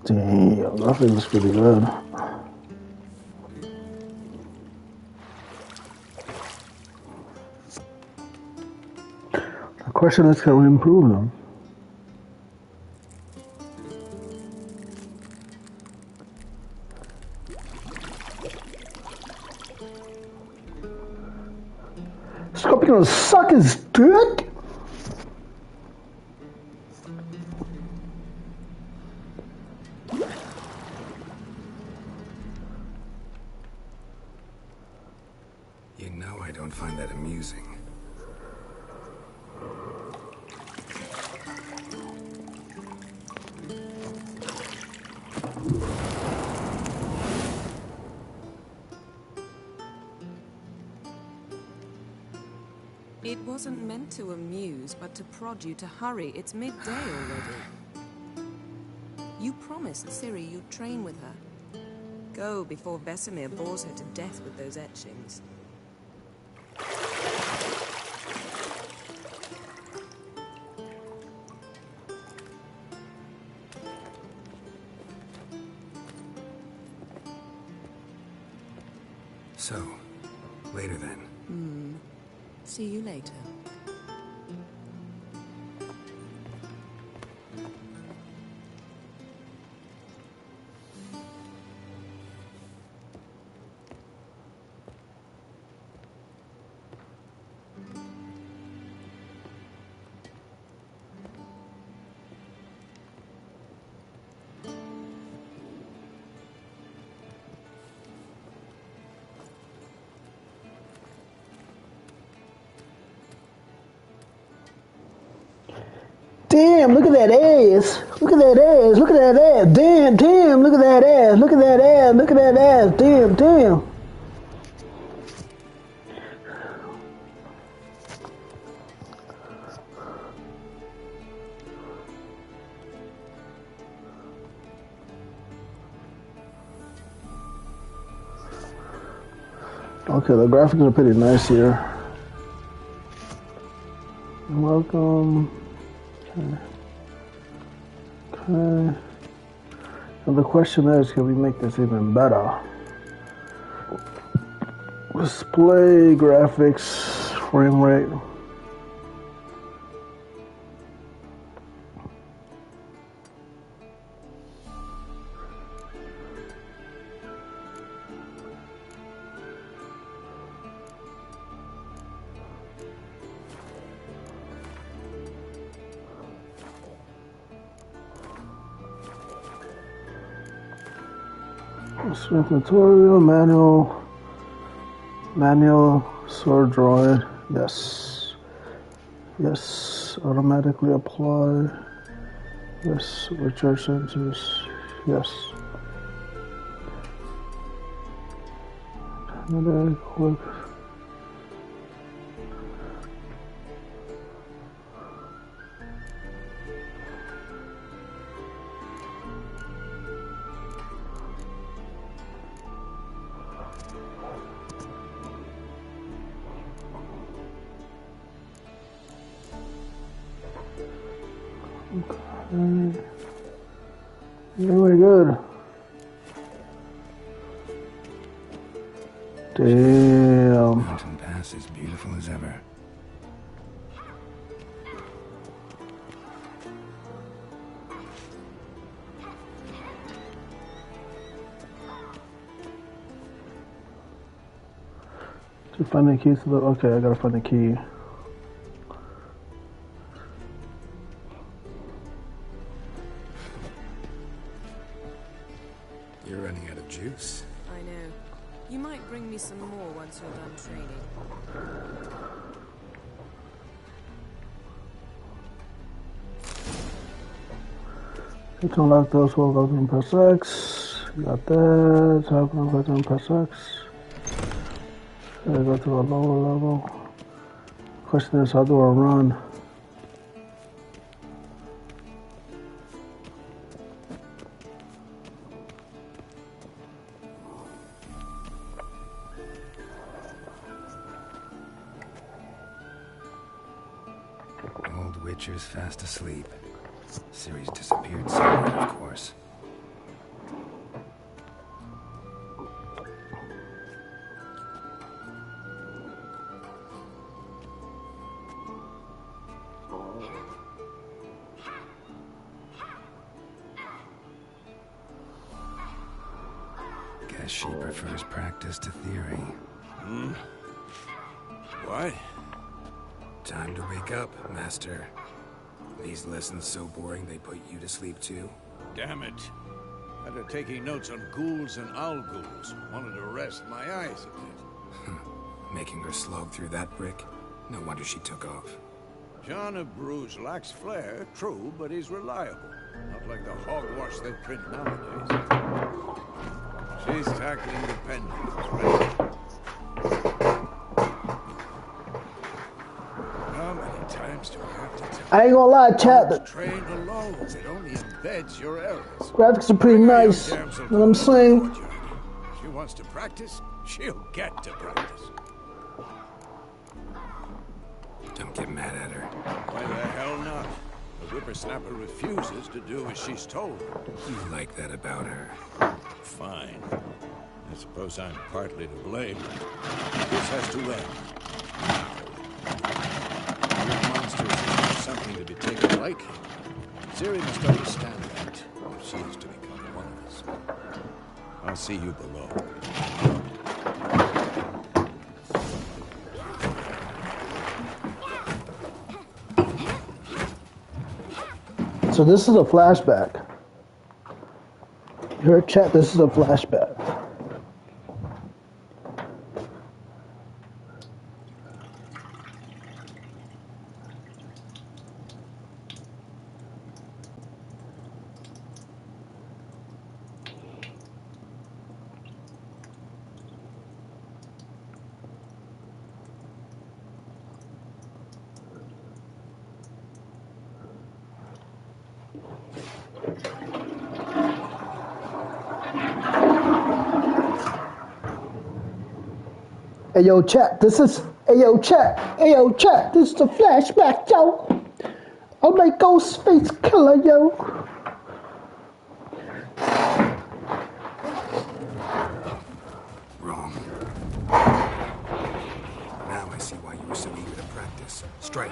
Damn, that thing looks pretty good. The question is, can we improve them? Scorpion suck his dick? You know I don't find that amusing. It wasn't meant to amuse, but to prod you to hurry. It's midday already. You promised Ciri you'd train with her. Go before Vesemir bores her to death with those etchings. So, later then. See you later. Damn, look at that ass. Look at that ass. Look at that ass. Damn, damn, look at that ass. Look at that ass. Look at that ass. Damn, damn. Okay, the graphics are pretty nice here. Welcome. Okay. So the question is, can we make this even better? Display graphics, frame rate. Strength tutorial, manual, sword droid, yes. Yes, automatically apply, yes, recharge sensors, yes. Quick. Okay. Really good. Damn. Mountain Pass is beautiful as ever. To find the keys to the... Okay, I gotta find the key. You're running out of juice. I know. You might bring me some more once you're done training. To unlock those will go to press X. You got that. Tap on button, press X. Okay, go to a lower level. Question is, how do I run? Old Witcher's fast asleep. Ciri's disappeared somewhere, of course. Guess she prefers practice to theory. What? Time to wake up, Master. These lessons so boring they put you to sleep too? Damn it. After taking notes on ghouls and owl ghouls, wanted to rest my eyes a bit. Making her slog through that brick? No wonder she took off. John of Bruges lacks flair, true, but he's reliable. Not like the hogwash they print nowadays. She's tackling independence, right? How many times do I have to tell I ain't gonna lie, chat. The train alone, it only embeds your errors. graphics are pretty nice. You know what I'm saying? She wants to practice, she'll get to practice. Don't get mad at her. Why the hell not? The whippersnapper refuses to do as she's told. You like that about her. Fine. I suppose I'm partly to blame. This has to end. You monsters is not something to be taken lightly. Ciri must understand that, if she is to become one of us. I'll see you below. So this is a flashback. You heard, chat? This is a flashback. Hey yo, chat, this is, hey yo, chat, this is the flashback, yo. I'm like Ghostface Killer, yo. Wrong. Now I see why you were so eager to practice. Strike.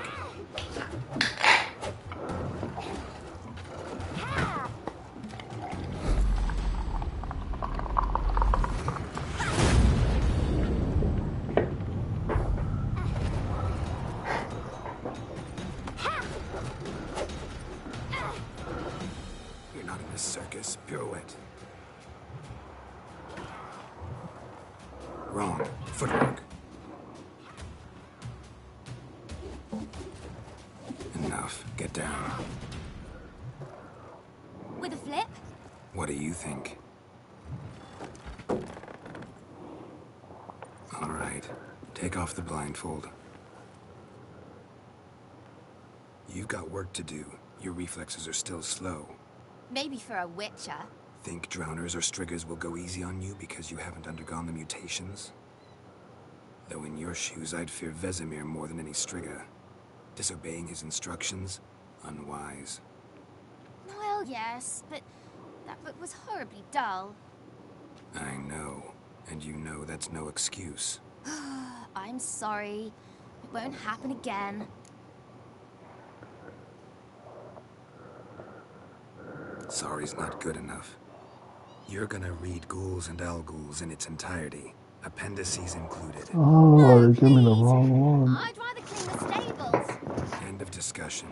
Circus pirouette. Wrong. Footwork. Enough. Get down. With a flip? What do you think? All right. Take off the blindfold. You've got work to do. Your reflexes are still slow. Maybe for a witcher. Think drowners or striggers will go easy on you because you haven't undergone the mutations? Though in your shoes, I'd fear Vesemir more than any strigger. Disobeying his instructions? Unwise. Well, yes, but that book was horribly dull. I know. And you know that's no excuse. I'm sorry. It won't happen again. Sorry's not good enough. You're gonna read Ghouls and Al-Ghouls in its entirety, appendices included. Oh, No, they gave me the please. wrong one. I'd rather clean the stables. End of discussion.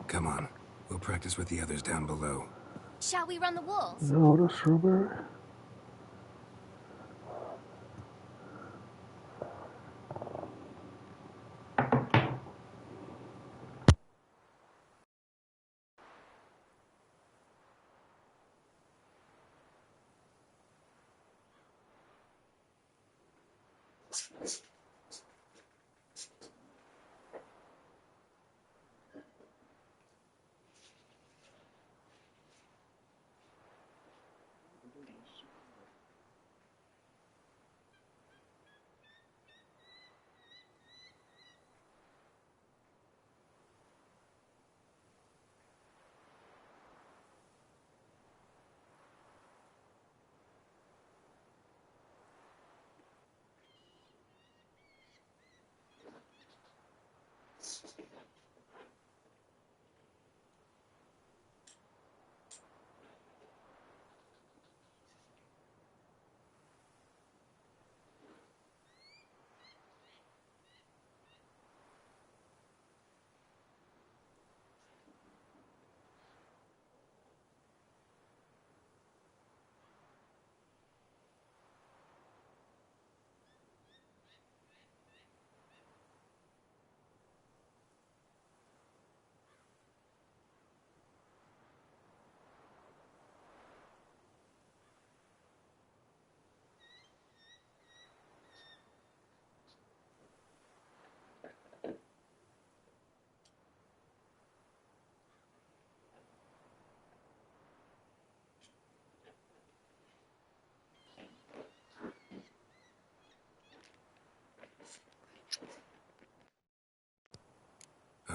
Come on, we'll practice with the others down below. Shall we run the walls? No, the strawberry.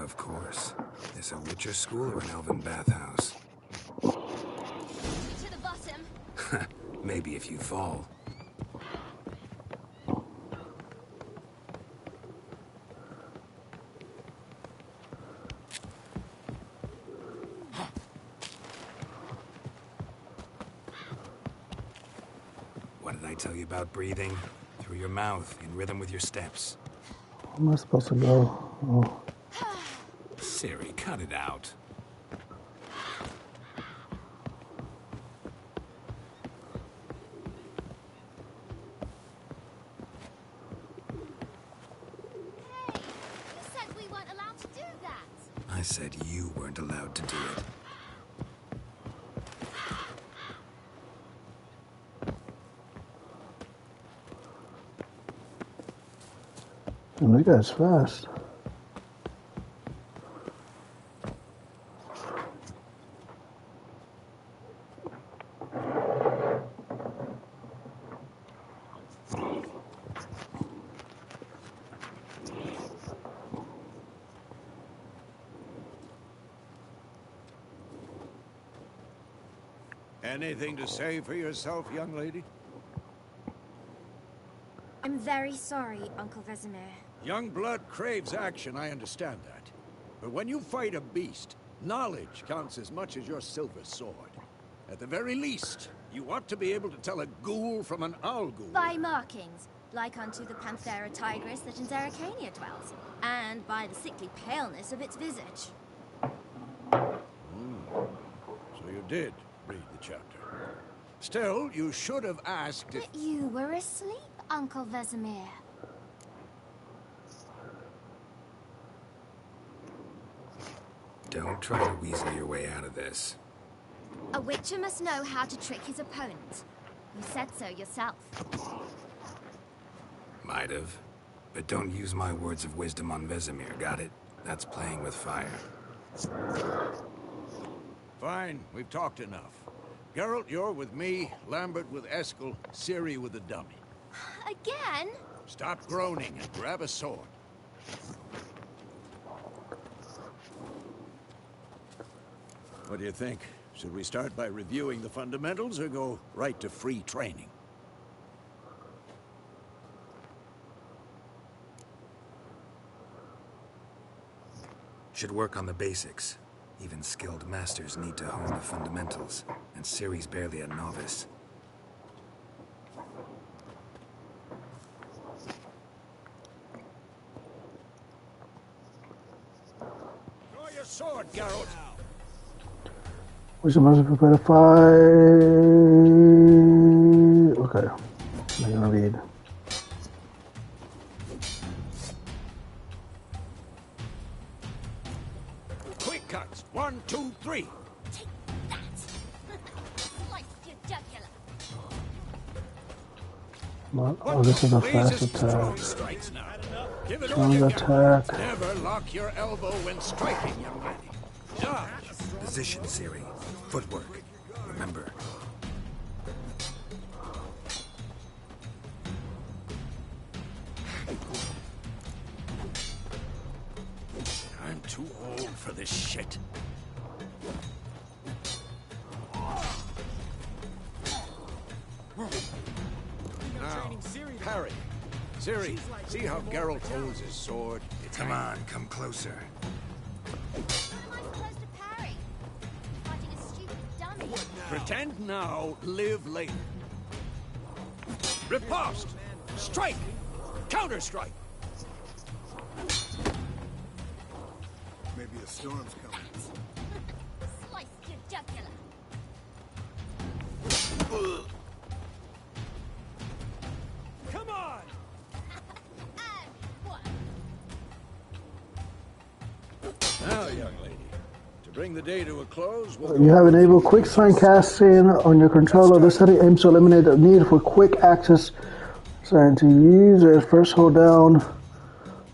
Of course. Is a Witcher school or an elven bathhouse? To the bottom. Maybe if you fall. What did I tell you about breathing? Through your mouth, in rhythm with your steps. Where am I supposed to go? Oh. Siri, cut it out. Hey, you said we weren't allowed to do that. I said you weren't allowed to do it. And that guy's fast. Anything to say for yourself, young lady? I'm very sorry, Uncle Vesemir. Young blood craves action, I understand that. But when you fight a beast, knowledge counts as much as your silver sword. At the very least, you ought to be able to tell a ghoul from an owl ghoul. By markings, like unto the Panthera tigris that in Zerrikania dwells, and by the sickly paleness of its visage. So you did read the chapter. Still, you should have asked if... But you were asleep, Uncle Vesemir. Don't try to weasel your way out of this. A witcher must know how to trick his opponent. You said so yourself. Might have. But don't use my words of wisdom on Vesemir, got it? That's playing with fire. Fine, we've talked enough. Geralt, you're with me, Lambert with Eskel, Ciri with the dummy. Again? Stop groaning and grab a sword. What do you think? Should we start by reviewing the fundamentals or go right to free training? Should work on the basics. Even skilled masters need to hone the fundamentals, and Ciri's barely a novice. Draw your sword, Geralt! Which must prepare to fight? Okay. I'm gonna read. Quick cuts! 1, 2, 3! Take that! Slice your jugular. Oh, this is a fast Strong attack. strikes now. Give it all Strong you got. attack. Never lock your elbow when striking, young lady. Dodge! Position, Ciri. Footwork. Remember. I'm too old for this shit. Now, parry. Ciri, see how Geralt holds his sword? Come on, come closer. How am I supposed to parry? Fighting a stupid dummy. Pretend now, live later. Riposte! Strike! Counter-strike! Maybe a storm's coming. Slice your jugular. Come on! And one. Now, young lady, to bring the day to a close, we'll You have enabled quick sign casting on your controller. This setting aims to eliminate the need for quick access. Trying to use it, first hold down,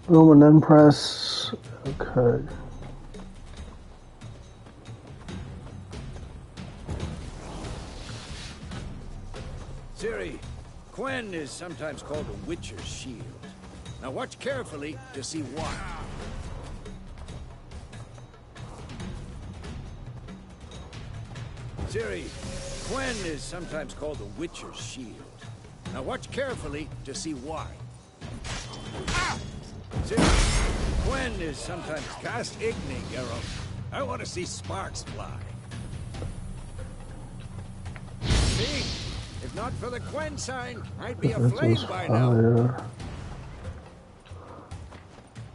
boom, and then press. Okay. Ciri, Quen is sometimes called a Witcher's shield. Now watch carefully to see why. Ciri, Quen is sometimes called the Witcher's Shield. Now watch carefully to see why. Ah! Ciri, Quen is sometimes cast igni, Geralt. I want to see sparks fly. See? If not for the Quen sign, I'd be aflame by now.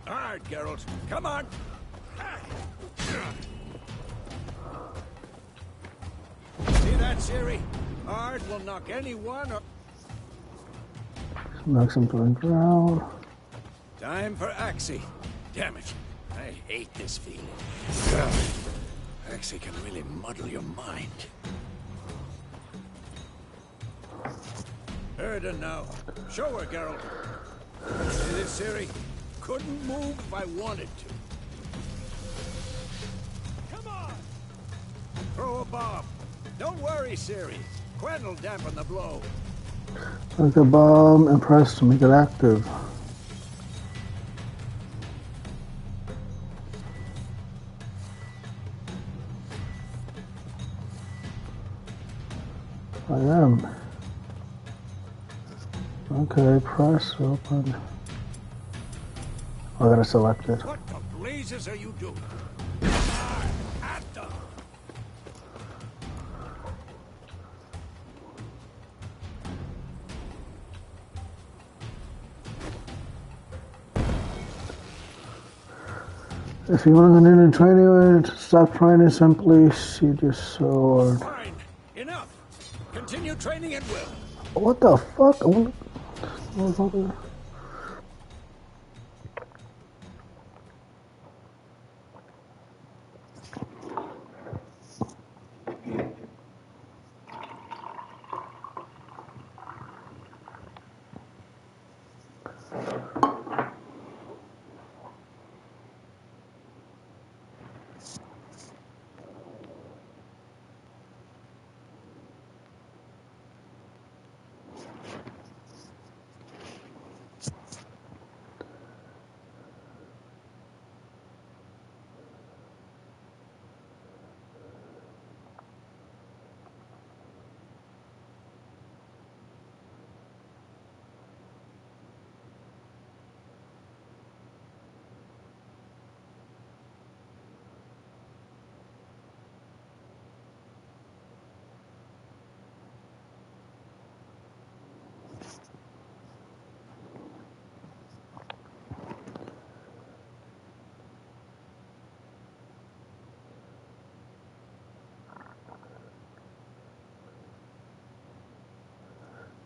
Alright, Geralt, come on! See that, Ciri? Ard will knock anyone or... Knocks him to the ground. Time for Axie. Damn it. I hate this feeling. Axie can really muddle your mind. Erden now. Show her, Geralt. See this, Ciri? Couldn't move if I wanted to. Come on! Throw a bomb. Don't worry, Ciri. Quen will dampen the blow. Like a bomb and press to make it active. I am. Okay, press open. I gotta select it. What the blazes are you doing? Come on, at them! If you want to continue training, stop training simply. See just sword. Fine. Enough. Continue training at will. What the fuck? Motherfucker.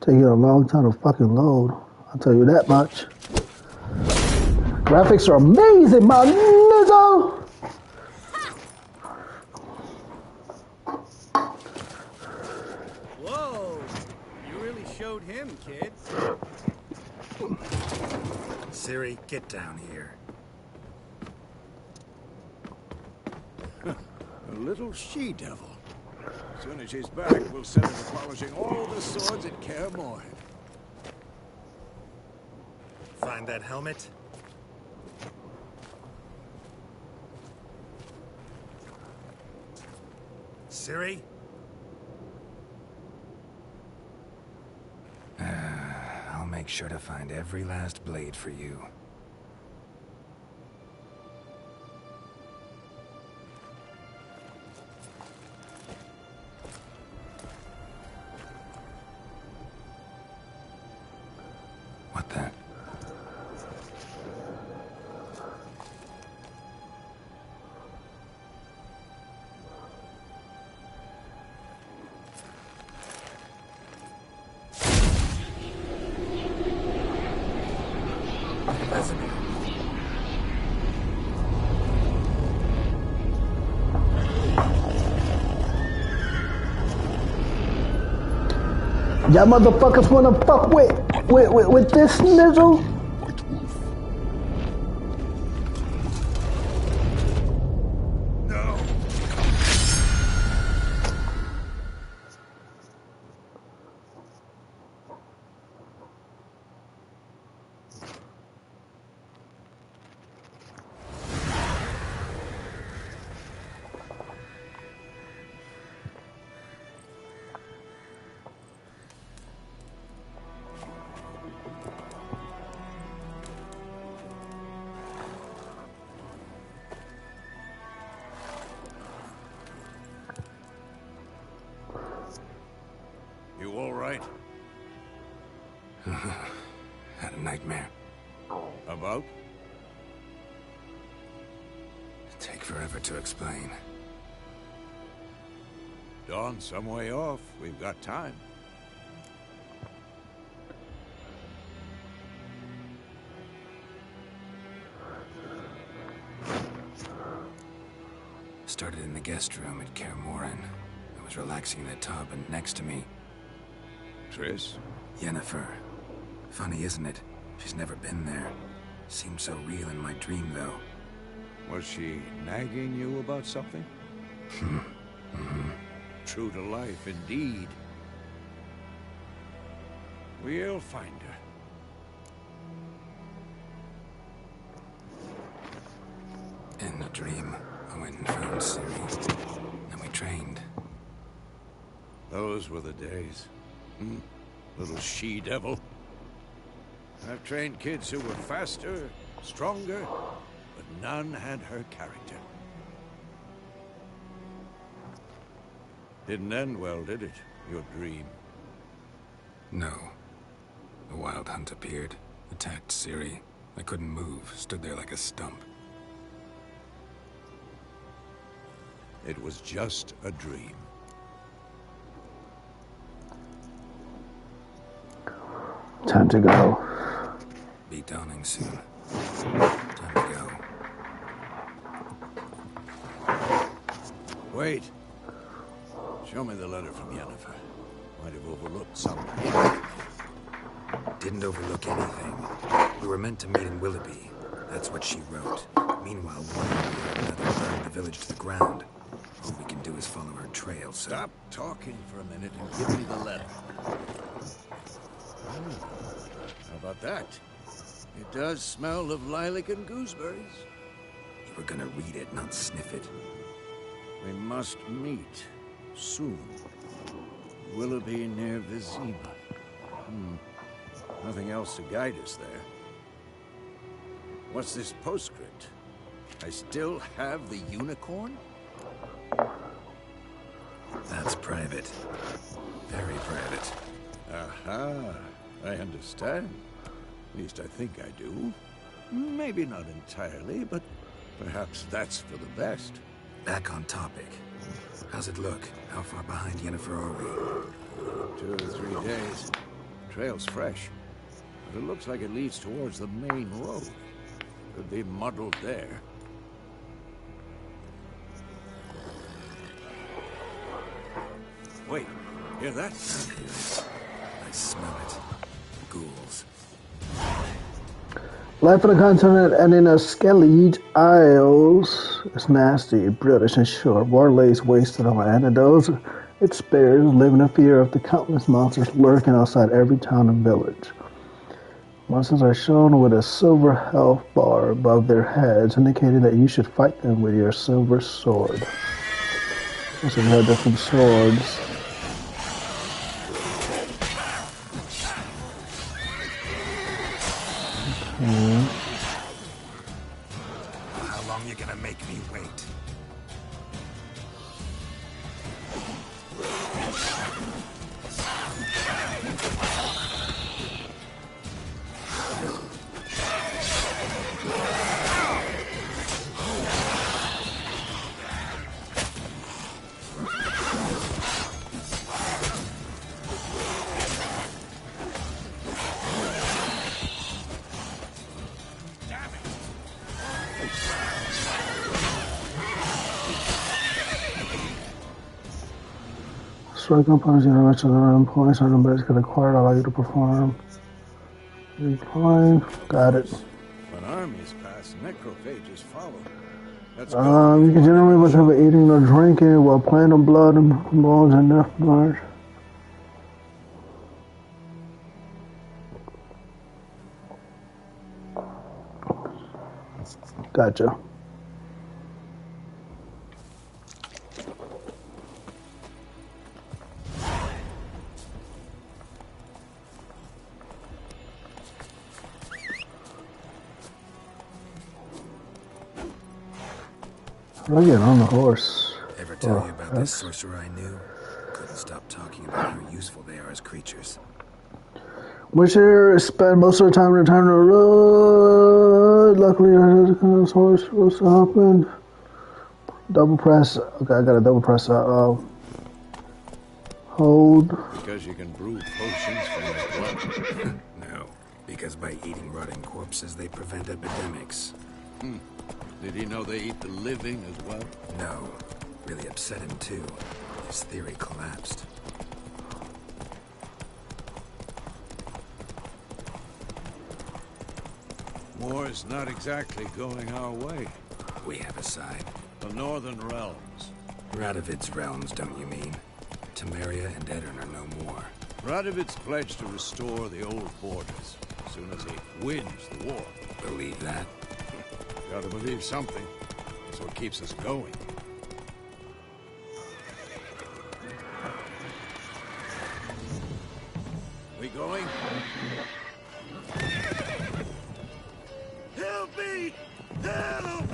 Take you a long time to fucking load. I'll tell you that much. Graphics are amazing, my nigga! Whoa! You really showed him, kid. Ciri, get down here. A little she-devil. As soon as she's back, we'll set her to polishing all the swords at Kaer Morhen. Find that helmet? Ciri? I'll make sure to find every last blade for you. What the? Y'all motherfuckers wanna fuck with this nizzle? No! nightmare. About? Take forever to explain. Dawn's some way off. We've got time. Started in the guest room at Kaer Morhen. I was relaxing in the tub, and next to me... Triss? Yennefer. Funny, isn't it? She's never been there. Seemed so real in my dream, though. Was she nagging you about something? True to life, indeed. We'll find her. In the dream, I went and found Ciri. And we trained. Those were the days. Little she-devil. I've trained kids who were faster, stronger, but none had her character. Didn't end well, did it? Your dream? No. A wild hunt appeared, attacked Ciri. I couldn't move, stood there like a stump. It was just a dream. Time to go. Be dawning soon. Time to go. Wait. Show me the letter from Yennefer. Might have overlooked something. Didn't overlook anything. We were meant to meet in Willoughby. That's what she wrote. Meanwhile, one way or another burned the village to the ground. All we can do is follow her trail, so... Stop talking for a minute and give me the letter. How about that? It does smell of lilac and gooseberries. You were gonna read it, not sniff it. We must meet soon. Willoughby near Vizima. Nothing else to guide us there. What's this postscript? I still have the unicorn? That's private. Very private. Aha, I understand. At least I think I do. Maybe not entirely, but perhaps that's for the best. Back on topic. How's it look? How far behind Yennefer are we? 2 or 3 days. Trail's fresh, but it looks like it leads towards the main road. Could be muddled there. Wait, hear that? I smell it. Ghouls. Life on the continent and in the Skellige Isles is nasty, British, and short. War lays wasted on land, and those it spares live in fear of the countless monsters lurking outside every town and village. Monsters are shown with a silver health bar above their heads, indicating that you should fight them with your silver sword. So we have different swords. How long you gonna make me wait? Strike components in the rest of the run points certain abilities get acquired allow you to perform. Recline. Got it. When armies pass, necrophages follow. Let's You go. can generate much of eating or drinking while playing on blood and bones and death bars. Gotcha. I'll get on the horse. Ever tell you about this sorcerer I knew? Couldn't stop talking about how useful they are as creatures. Witcher spend most of the time in the time to road. Luckily, I had to horse supposed to happen. Double press. Okay, I gotta double press that. Hold. Because you can brew potions from the blood. No, because by eating rotting corpses, they prevent epidemics. Did he know they eat the living as well? No, really upset him too. His theory collapsed. War's not exactly going our way. We have a side. The Northern Realms. Radovid's realms, don't you mean? Temeria and Edirn are no more. Radovid's pledged to restore the old borders as soon as he wins the war. Believe that? Gotta believe something. That's what keeps us going. We going? Help me! Help!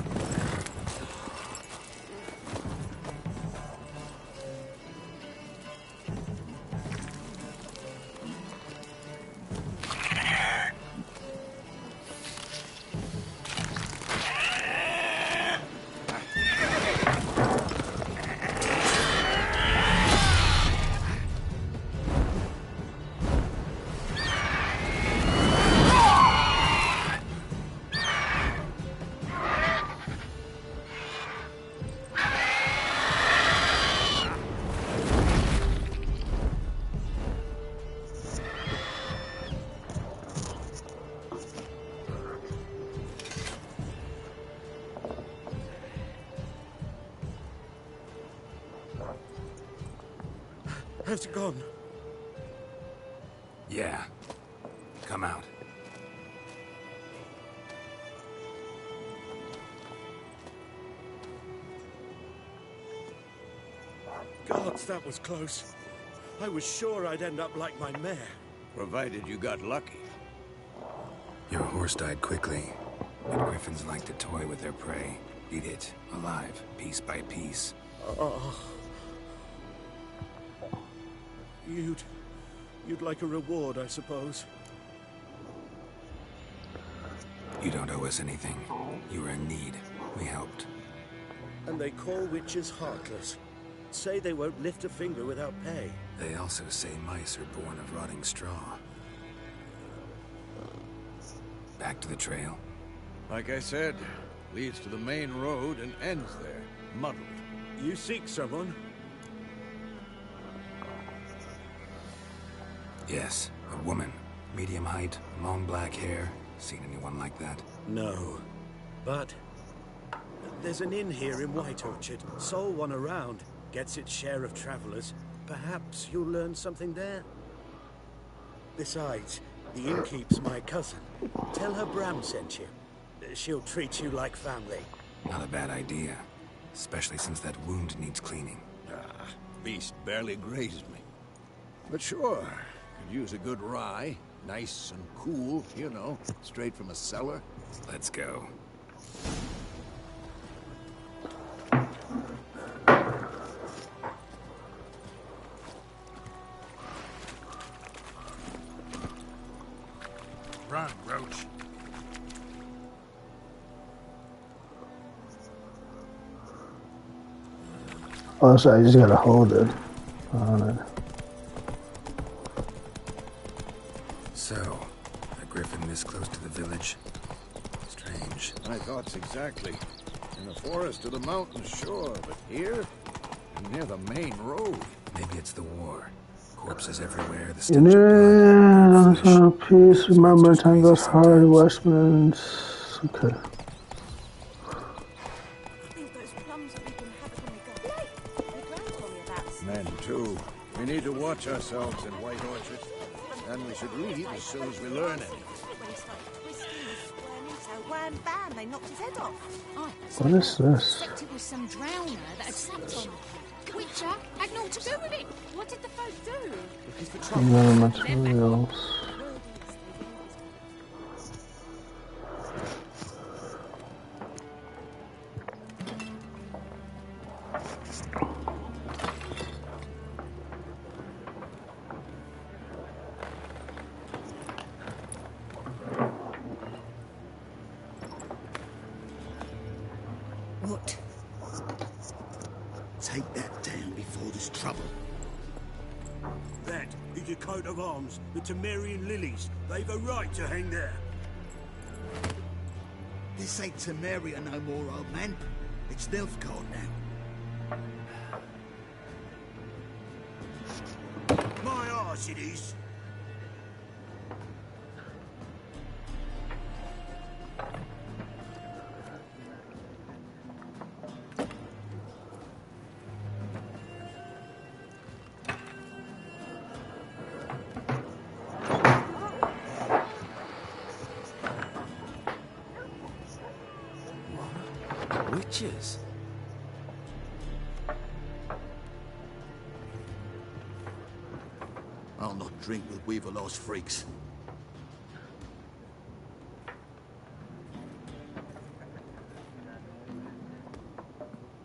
Has it gone? Yeah. Come out. Gods, that was close. I was sure I'd end up like my mare. Provided you got lucky. Your horse died quickly, but griffins like to toy with their prey. Eat it, alive, piece by piece. You'd like a reward, I suppose. You don't owe us anything. You were in need. We helped. And they call witches heartless. Say they won't lift a finger without pay. They also say mice are born of rotting straw. Back to the trail. Like I said, leads to the main road and ends there, muddled. You seek someone? Yes, a woman. Medium height, long black hair. Seen anyone like that? No. But there's an inn here in White Orchard. Sole one around. Gets its share of travelers. Perhaps you'll learn something there. Besides, the innkeep's my cousin. Tell her Bram sent you. She'll treat you like family. Not a bad idea. Especially since that wound needs cleaning. Beast barely grazed me. But sure, could use a good rye. Nice and cool, you know, straight from a cellar. Let's go. Run, Roach. Oh, so I just gotta hold it on it. So, a griffin this close to the village? Strange. My thoughts exactly. In the forest or the mountains, sure, but here? Near the main road. Maybe it's the war. Corpses everywhere, the You stench of blood, know, flesh. peace, remember, time goes hard, Sometimes. Westman's. Okay. I think those plums have been having a go. Your gran told me about this. Men, too. We need to watch ourselves in White Orchard. And we should leave as soon as we learn anything. When he started twisting and squirming, so wham bam, they knocked his head off. What is this? Suspect it was some drowner that had slept on the Witcher had naught to do with it. What did the folk do? Other materials. take that down before there's trouble. That is your coat of arms, the Temerian lilies. They've a right to hang there. This ain't Temeria no more, old man. It's Nilfgaard now. My arse it is. Witches? I'll not drink with Weaverlaw's freaks.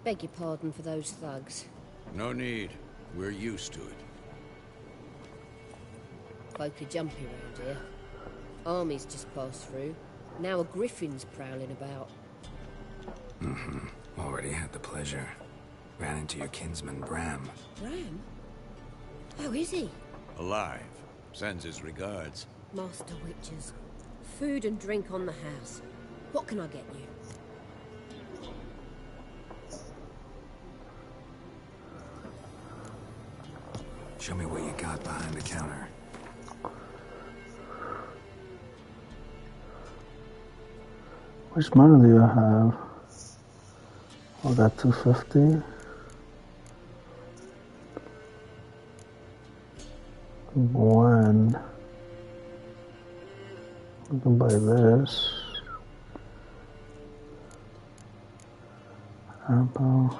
Beg your pardon for those thugs. No need. We're used to it. Folk are jumpy around here. Armies just passed through. Now a griffin's prowling about. Already had the pleasure. Ran into your kinsman, Bram. Bram? How is he? Alive. Sends his regards. Master Witches. Food and drink on the house. What can I get you? Show me what you got behind the counter. Which money do you have? I got 250. One. We can buy this. Apple.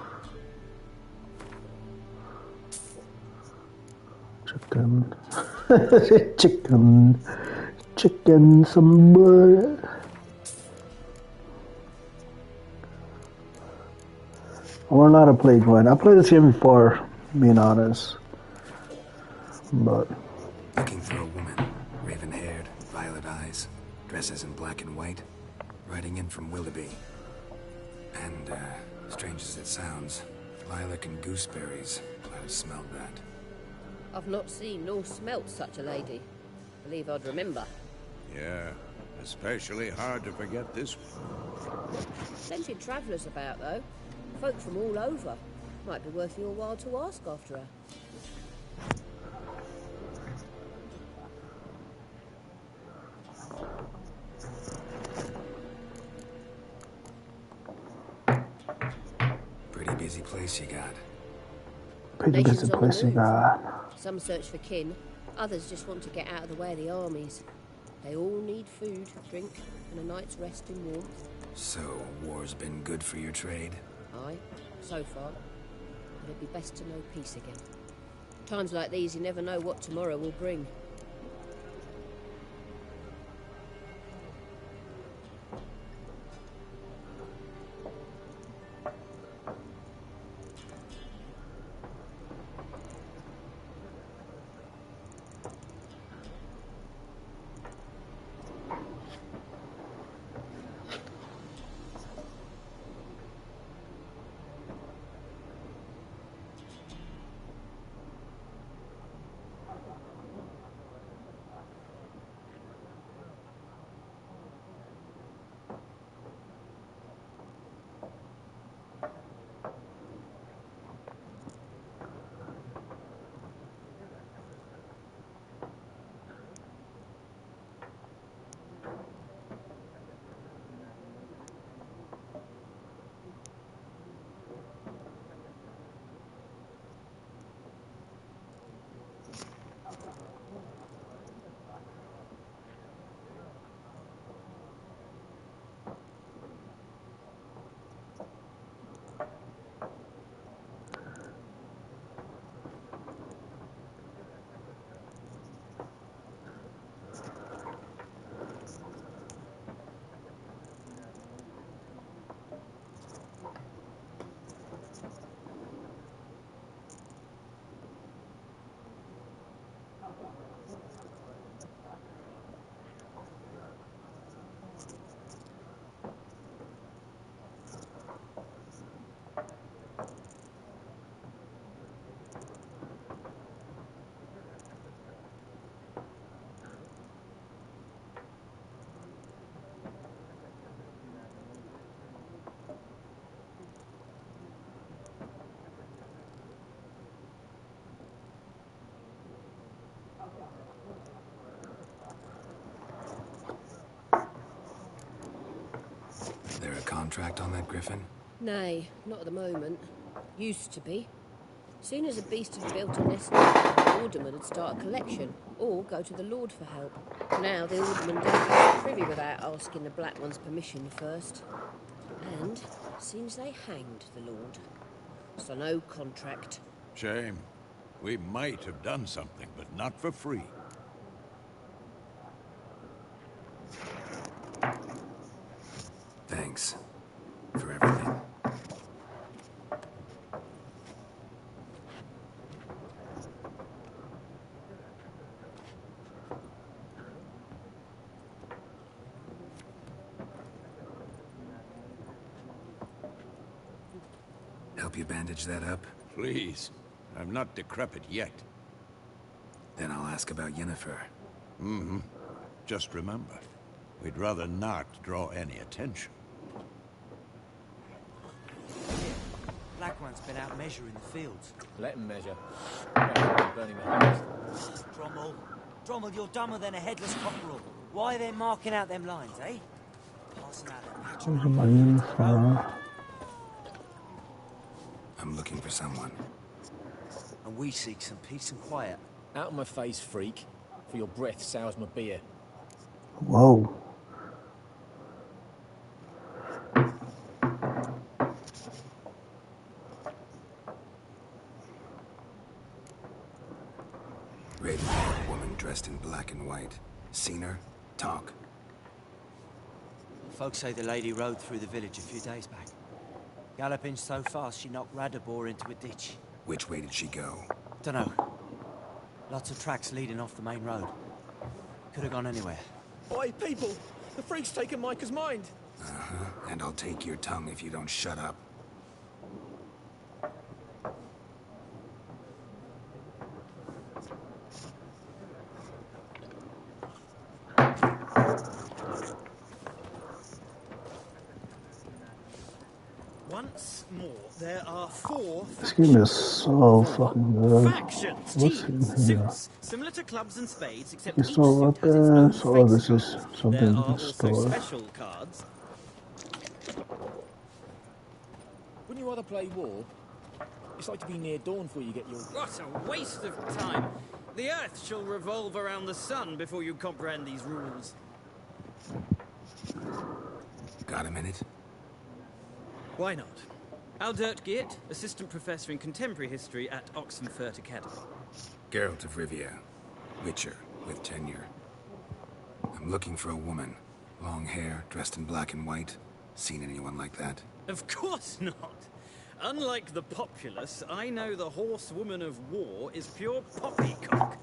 Chicken. Chicken, some bread. We're not a Plague one. I played this game before, being honest. But Looking for a woman. Raven-haired, violet eyes. Dresses in black and white. Riding in from Willoughby. And, strange as it sounds, lilac and gooseberries. I'd have smelled that. I've not seen nor smelt such a lady. Believe I'd remember. Yeah, especially hard to forget this one. Plenty of travellers about, though. Folk from all over. Might be worth your while to ask after her. Pretty busy place you got. pretty Nations busy on the place you move. got. Some search for kin, others just want to get out of the way of the armies. They all need food, drink, and a night's rest in warmth. So, war's been good for your trade? Aye, so far. But it'd be best to know peace again. Times like these, you never know what tomorrow will bring. contract on that griffin? Nay, not at the moment. Used to be. Soon as a beast had built a nest, the alderman would start a collection, or go to the Lord for help. Now the alderman don't use privy without asking the Black One's permission first. And seems they hanged the Lord. So no contract. Shame. We might have done something, but not for free. Thanks for everything. Help you bandage that up? Please. I'm not decrepit yet. Then I'll ask about Yennefer. Mm-hmm. Just remember, we'd rather not draw any attention. Black One's been out measuring the fields. Let him measure. Burning the harvest. Drommel, you're dumber than a headless cockerel. Why are they marking out them lines, eh? Passing out them natural. I'm looking for someone. And we seek some peace and quiet. Out of my face, freak. For your breath sours my beer. Whoa. Raven-haired woman dressed in black and white. Seen her? Talk. Folks say the lady rode through the village a few days back. Galloping so fast she knocked Radabor into a ditch. Which way did she go? Dunno. Lots of tracks leading off the main road. Could have gone anywhere. Oi, people! The freak's taken Micah's mind! Uh-huh. And I'll take your tongue if you don't shut up. Once more, there are 4 This game is so fucking good. factions, What's teams, in here? suits, similar to clubs and spades, except You each store suit has its own weapons. Oh, this face is card. something There you are can also store. special cards. Wouldn't you rather play war? It's like to be near dawn before you get your... What a waste of time! The Earth shall revolve around the sun before you comprehend these rules. Got a minute? Why not? Aldert Geert, Assistant Professor in Contemporary History at Oxenfurt Academy. Geralt of Rivia. Witcher, with tenure. I'm looking for a woman. Long hair, dressed in black and white. Seen anyone like that? Of course not! Unlike the populace, I know the horsewoman of war is pure poppycock.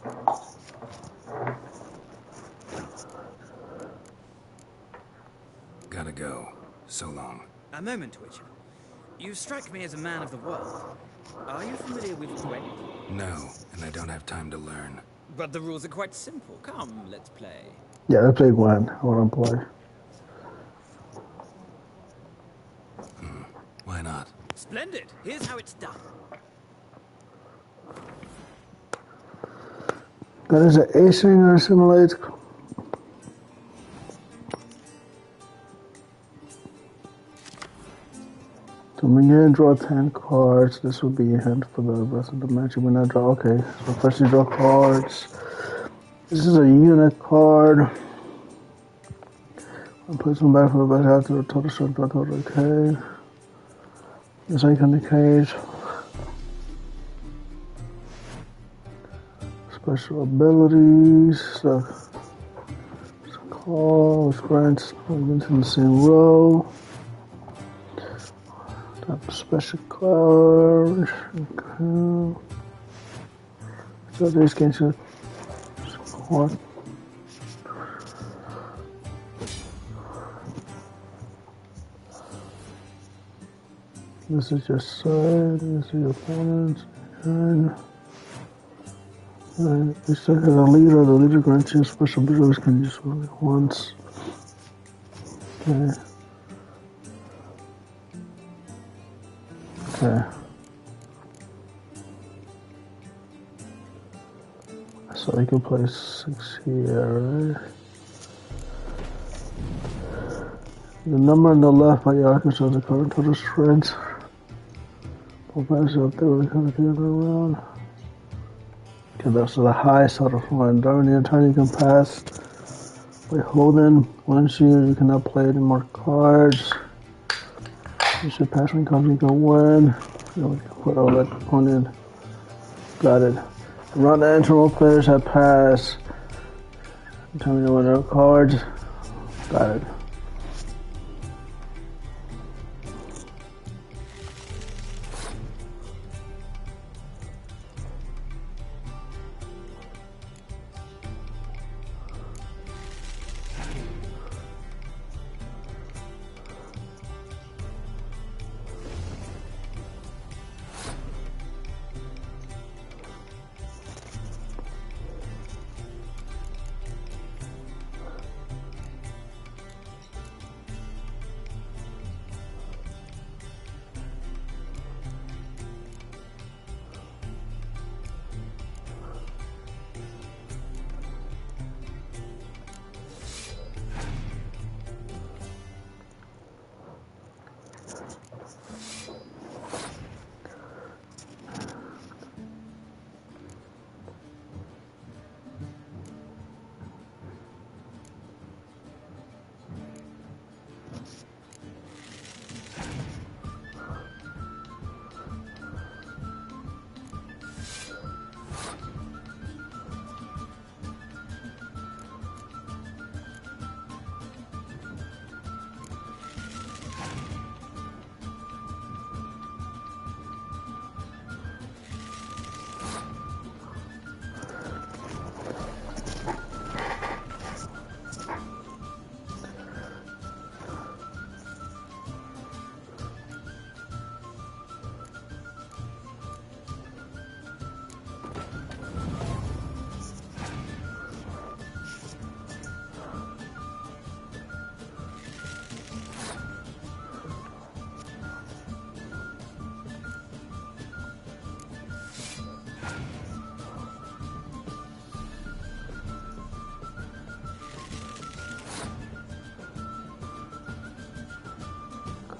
Gotta go. So long. A moment, Witcher. You strike me as a man of the world. Are you familiar with Gwent? No, and I don't have time to learn. But the rules are quite simple. Come, let's play. Yeah, let's play Gwen. I want to play. Why not? Splendid. Here's how it's done. That is an A-Singer Simulate. So when you draw 10 cards, this will be your hand for the rest of the match. When I draw, okay. So first you draw cards. This is a unit card. I'll put some back for the best out to the total strength, total decay. This icon decays. Special abilities. So call, which grants elements in the same row. Type of special card. Okay. So this can should squad. This is your side, this is your opponent's turn. You still have a leader, the leader grants you special abilities can use only once. Okay. Okay. So you can play 6 here, right? The number on the left by the icon shows the current total shreds. We'll pass it up there when we come together around. Okay, that's the highest total from during the turn you can pass by holding one shield. You cannot play any more cards. You should pass any cards you can win. So we can put all that opponent. Got it. Around the interval, players have passed. Tell me the winner of cards. Got it.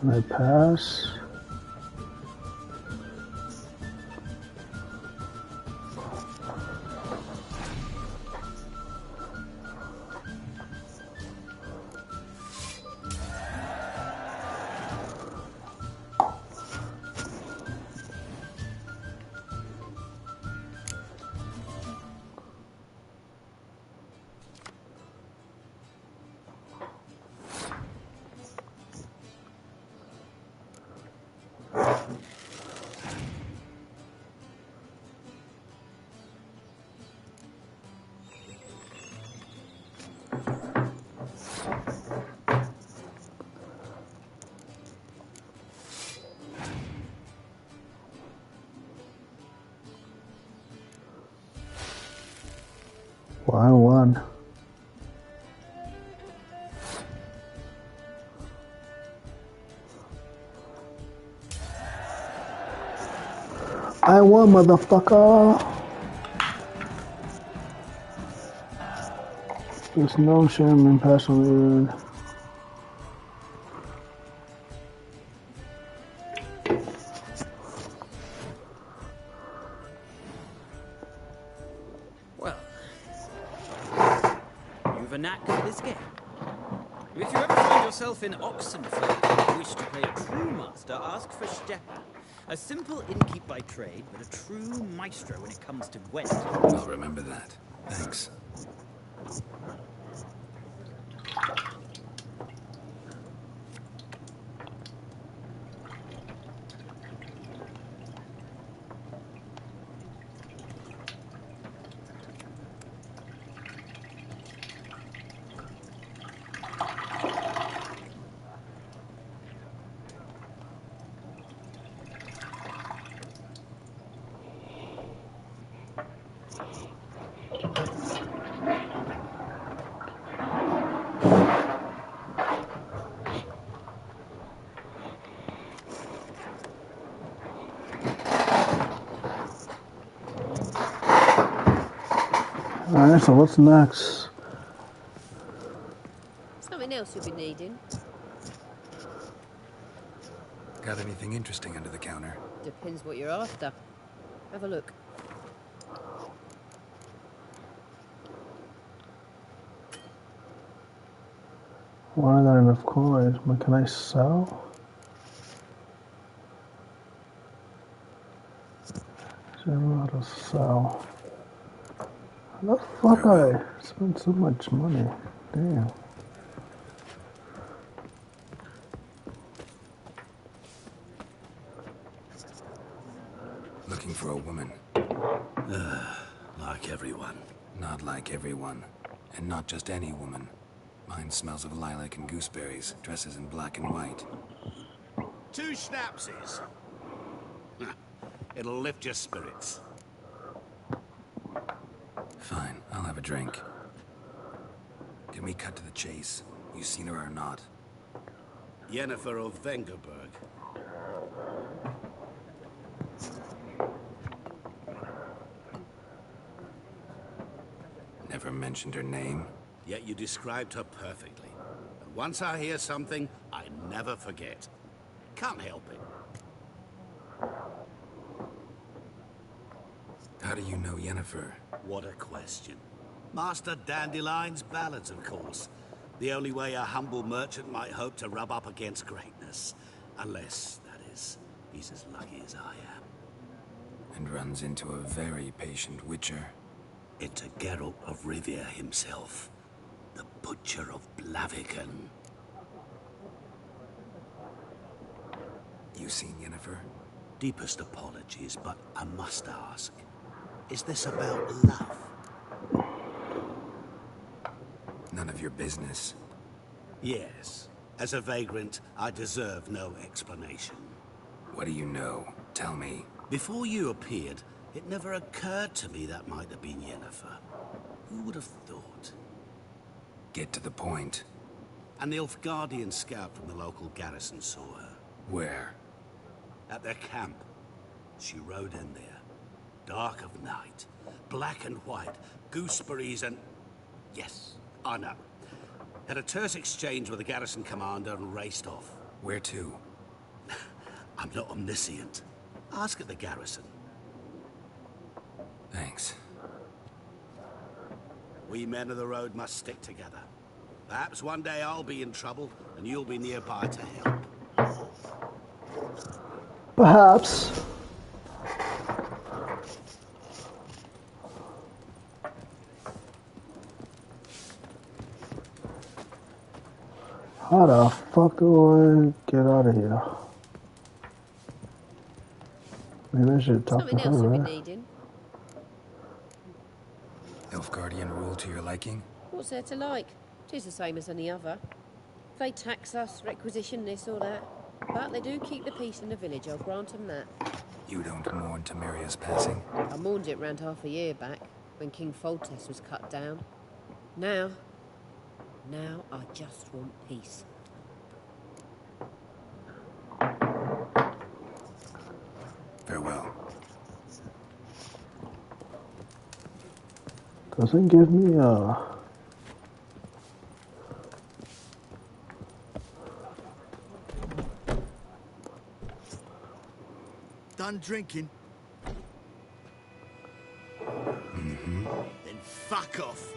Can I pass? I won. I won, motherfucker. There's no shame in passing it. Well, you've a knack for this game. If you ever find yourself in Oxenford and wish to play a true master, ask for Stepan. A simple innkeep by trade, but a true maestro when it comes to Gwent. I'll remember that. Thanks. Alright, so what's next? Something else you'll be needing. Got anything interesting under the counter? Depends what you're after. Have a look. Why are there enough coins? But can I sell? I don't know how to sell. How the fuck I spent so much money? Damn. Looking for a woman. Like everyone. Not like everyone. And not just any woman. Mine smells of lilac and gooseberries, dresses in black and white. 2 schnapsies. It'll lift your spirits. Fine, I'll have a drink. Can we cut to the chase? You seen her or not? Yennefer of Vengerberg. Never mentioned her name. Yet you described her perfectly. And once I hear something, I never forget. Can't help it. How do you know Yennefer? What a question. Master Dandelion's ballads, of course. The only way a humble merchant might hope to rub up against greatness. Unless, that is, he's as lucky as I am. And runs into a very patient witcher. Into Geralt of Rivia himself. The Butcher of Blaviken. You seen Yennefer? Deepest apologies, but I must ask. Is this about love? None of your business. Yes. As a vagrant, I deserve no explanation. What do you know? Tell me. Before you appeared, it never occurred to me that might have been Yennefer. Who would have thought? Get to the point. An Nilfgaardian scout from the local garrison saw her. Where? At their camp. She rode in there. Dark of night. Black and white. Gooseberries and... Yes, I know. Had a terse exchange with the garrison commander and raced off. Where to? I'm not omniscient. Ask at the garrison. Thanks. We men of the road must stick together. Perhaps one day I'll be in trouble, and you'll be nearby to help. Perhaps. How the fuck do I get out of here? Maybe I should talk to her, right? Nilfgaardian rule to your liking? What's there to like? Tis the same as any other. They tax us, requisition this or that. But they do keep the peace in the village, I'll grant them that. You don't mourn Temeria's passing? I mourned it round half a year back, when King Foltest was cut down. Now I just want peace. Farewell. Doesn't give me a... Done drinking? Mm-hmm. Then fuck off.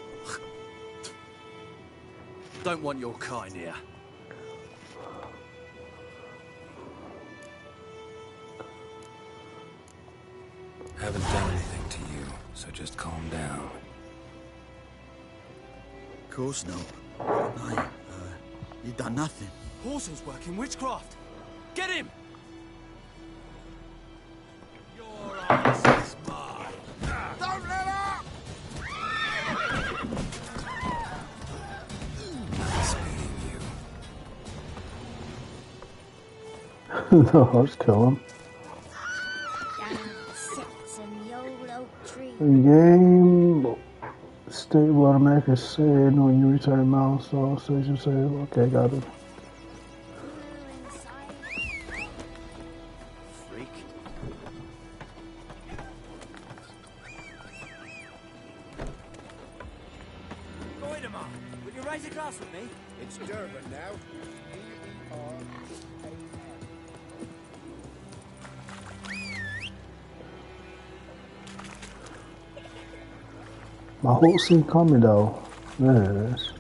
Don't want your kind here. Haven't done anything to you, so just calm down. Of course not. No, you done nothing. Horsel's working witchcraft. Get him! Your ass is mine. Don't let up! Nice being you. No, I'll just kill him. Game state will automatically save when you return milestone station save. Okay, got it. Freak. Goidemar, will you raise a glass with me? It's Durban now. My whole scene coming though. There it is.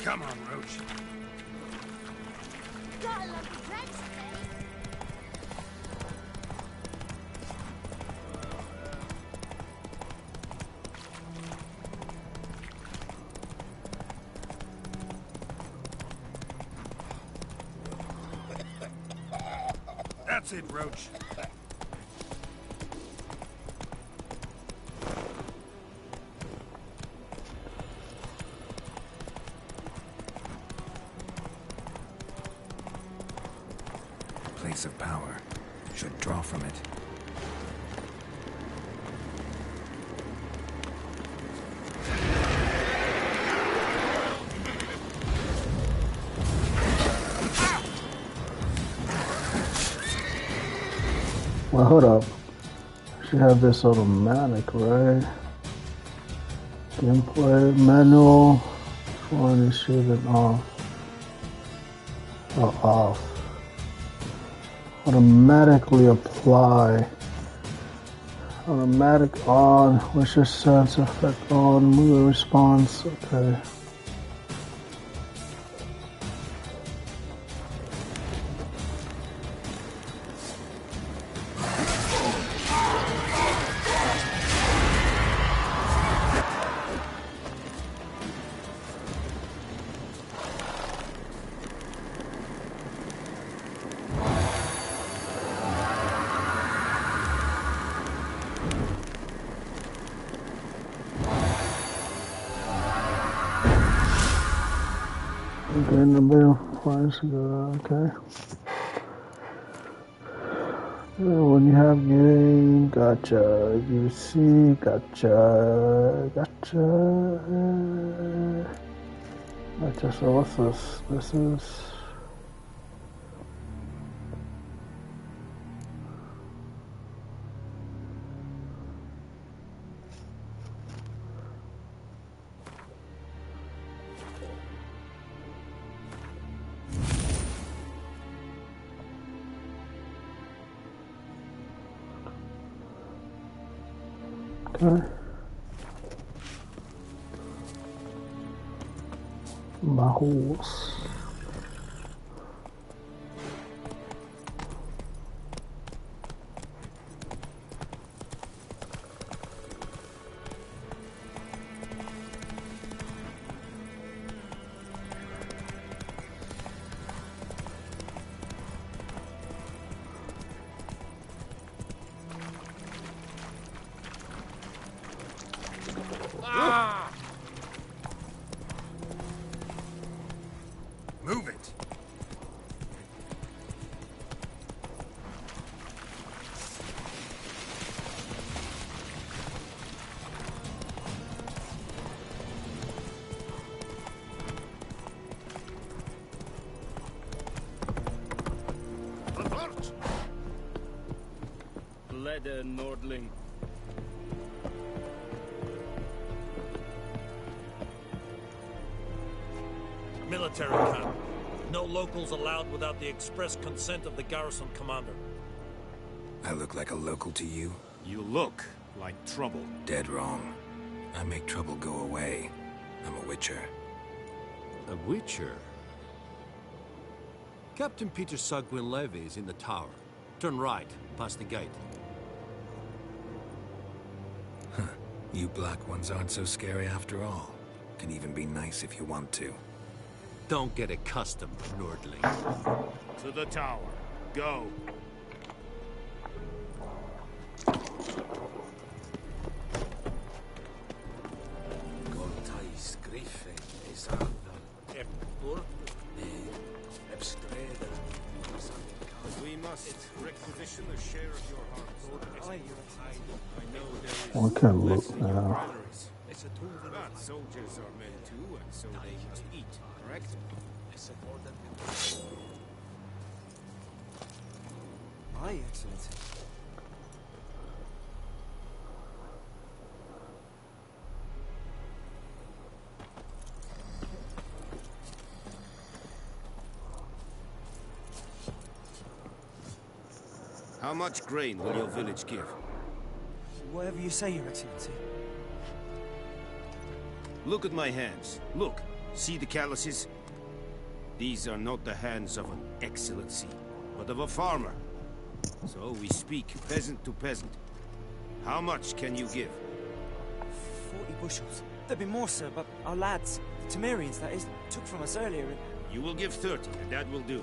Come on, Roach. Gotta love the dregs today. That's it, Roach. Place of power. Should draw from it. Well, hold up. Should have this automatic, right? Gameplay manual. One is shooting off. Oh, off. Automatically apply. Automatic on. What's your sense effect on? Movement response. Okay. Okay, in the middle, price, okay. When you have game, gotcha. You see, gotcha. Gotcha. So what's this? This is. Okay. My horse. Move it. Leder Nordling. Military camp. No locals allowed without the express consent of the garrison commander. I look like a local to you? You look like trouble. Dead wrong. I make trouble go away. I'm a witcher. A witcher? Captain Peter Sagwin Levy is in the tower. Turn right, past the gate. Huh. You black ones aren't so scary after all. Can even be nice if you want to. Don't get accustomed, Nordling. To the tower. Go. We must requisition a share of your harvest. I know there We is can less look in your now. granaries. But soldiers are men too, and so they must eat, correct? Aye, Excellency. How much grain will your village give? Whatever you say, Your Excellency. Look at my hands. Look. See the calluses? These are not the hands of an excellency, but of a farmer. So we speak peasant to peasant. How much can you give? 40 bushels. There'd be more, sir, but our lads, the Temerians, that is, took from us earlier and... You will give 30, and that will do.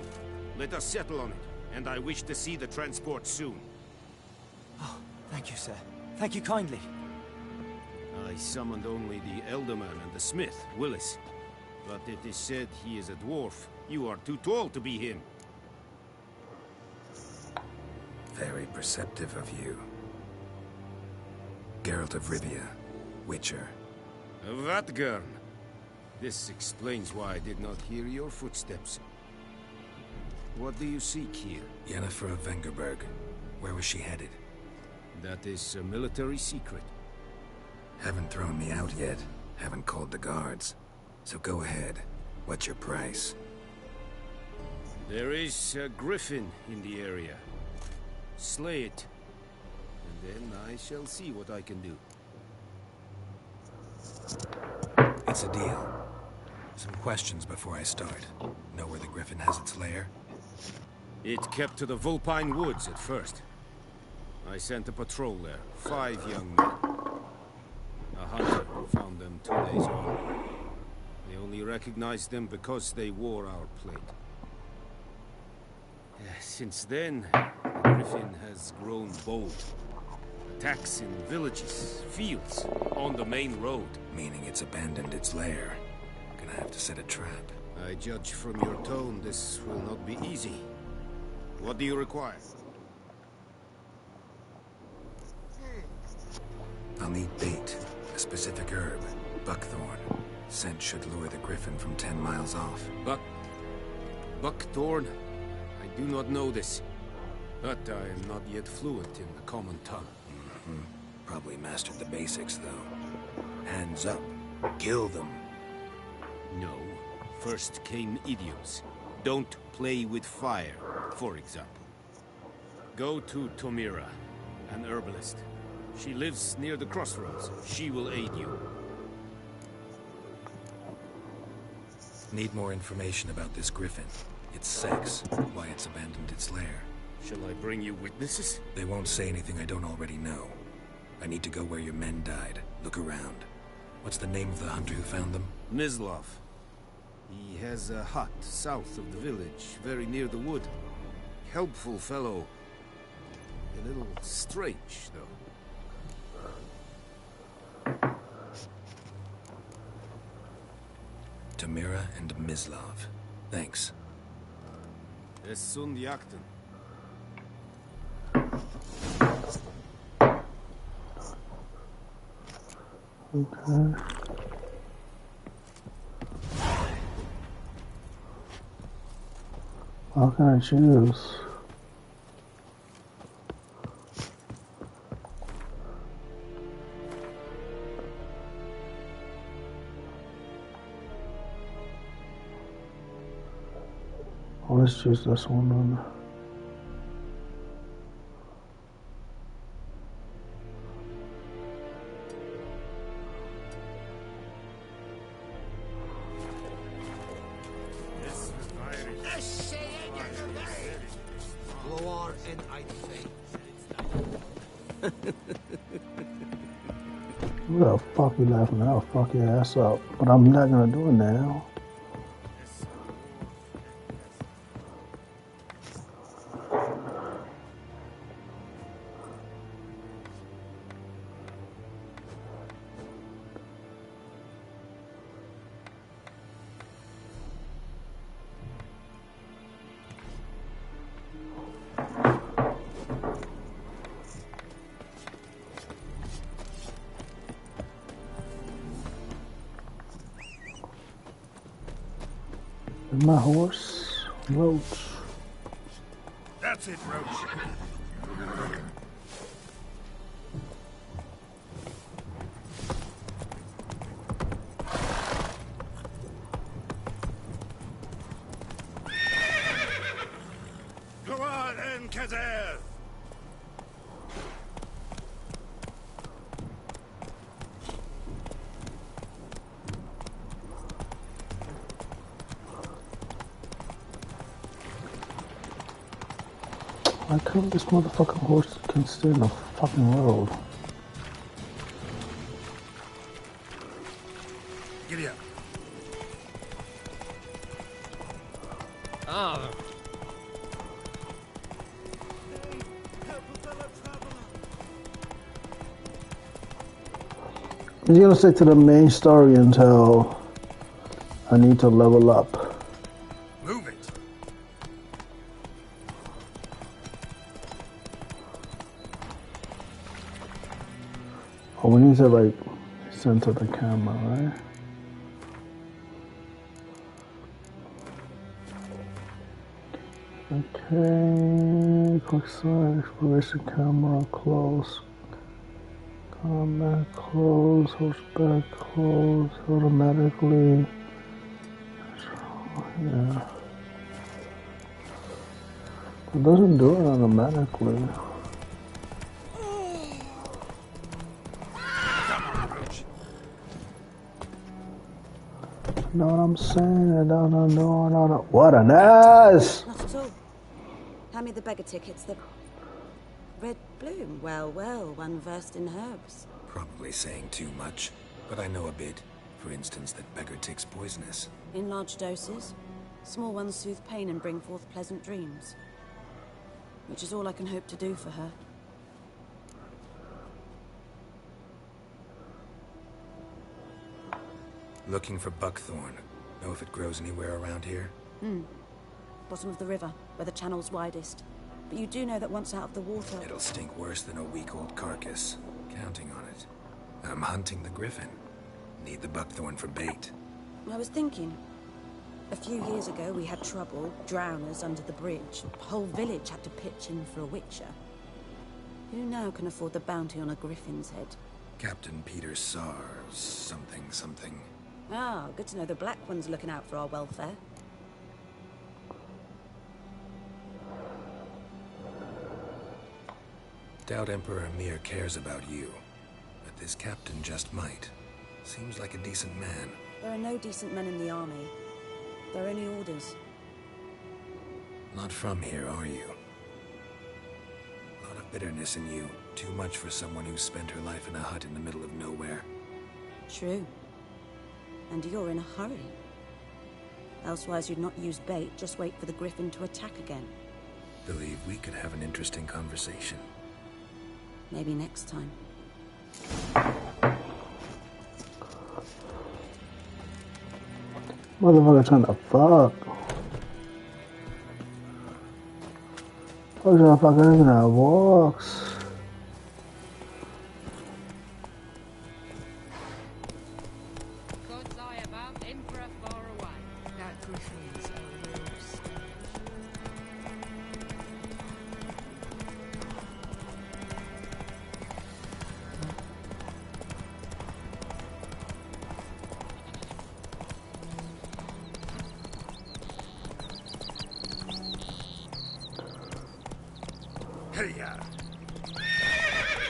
Let us settle on it, and I wish to see the transport soon. Oh, thank you, sir. Thank you kindly. I summoned only the Elderman and the smith, Willis. But it is said he is a dwarf. You are too tall to be him. Very perceptive of you. Geralt of Rivia, Witcher. Vatgern. This explains why I did not hear your footsteps. What do you seek here? Yennefer of Vengerberg. Where was she headed? That is a military secret. Haven't thrown me out yet. Haven't called the guards. So go ahead. What's your price? There is a griffin in the area. Slay it. And then I shall see what I can do. It's a deal. Some questions before I start. Know where the griffin has its lair? It kept to the Vulpine Woods at first. I sent a patrol there. 5 young men. A hunter found them 2 days on. They only recognized them because they wore our plate. Since then, the griffin has grown bold. Attacks in villages, fields, on the main road. Meaning it's abandoned its lair. Gonna have to set a trap. I judge from your tone this will not be easy. What do you require? I'll need bait. A specific herb. Buckthorn. Scent should lure the griffin from 10 miles off. Buckthorn? I do not know this. But I am not yet fluent in the common tongue. Probably mastered the basics, though. Hands up. Kill them. No. First came idioms. Don't play with fire, for example. Go to Tomira, an herbalist. She lives near the crossroads. She will aid you. Need more information about this griffin. Its sex, why it's abandoned its lair. Shall I bring you witnesses? They won't say anything I don't already know. I need to go where your men died. Look around. What's the name of the hunter who found them? Mislav. He has a hut south of the village, very near the wood. Helpful fellow. A little strange, though. Tamira and Mislav. Thanks. Es sunt jakten. Okay. How can I choose? Oh, let's choose this one then. What the fuck you laughing at? I'll fuck your ass up. But I'm not gonna do it now. My horse, Roach. That's it, Roach. Go on, then, Kazer. Why come this motherfucking horse can stay in the fucking road? Giddy up. Ah. I'm gonna stick to the main story until I need to level up. Move it. Oh, we need to like center the camera, right? Okay, quick side, exploration camera, close. Combat, close, horseback, close, automatically. Yeah. It doesn't do it automatically. You know what I'm saying? No. What an ass! Not at all. Hand me the beggar tickets. The red bloom. Well, one versed in herbs. Probably saying too much, but I know a bit. For instance, that beggar tick's poisonous. In large doses. Small ones soothe pain and bring forth pleasant dreams. Which is all I can hope to do for her. Looking for buckthorn. Know if it grows anywhere around here? Bottom of the river, where the channel's widest. But you do know that once out of the water... It'll stink worse than a week-old carcass. Counting on it. I'm hunting the griffin. Need the buckthorn for bait. I was thinking. A few years ago we had trouble, drowners under the bridge. The whole village had to pitch in for a witcher. Who now can afford the bounty on a griffin's head? Captain Peter Sars, something. Ah, good to know the Black One's looking out for our welfare. Doubt Emperor Mir cares about you. But this captain just might. Seems like a decent man. There are no decent men in the army. There are only orders. Not from here, are you? A lot of bitterness in you. Too much for someone who spent her life in a hut in the middle of nowhere. True. And you're in a hurry. Elsewise you'd not use bait, just wait for the griffin to attack again. Believe we could have an interesting conversation. Maybe next time. Motherfucker trying to fuck. What's that fucking in that walks? God's eye above, Emperor far away. That griffin's a real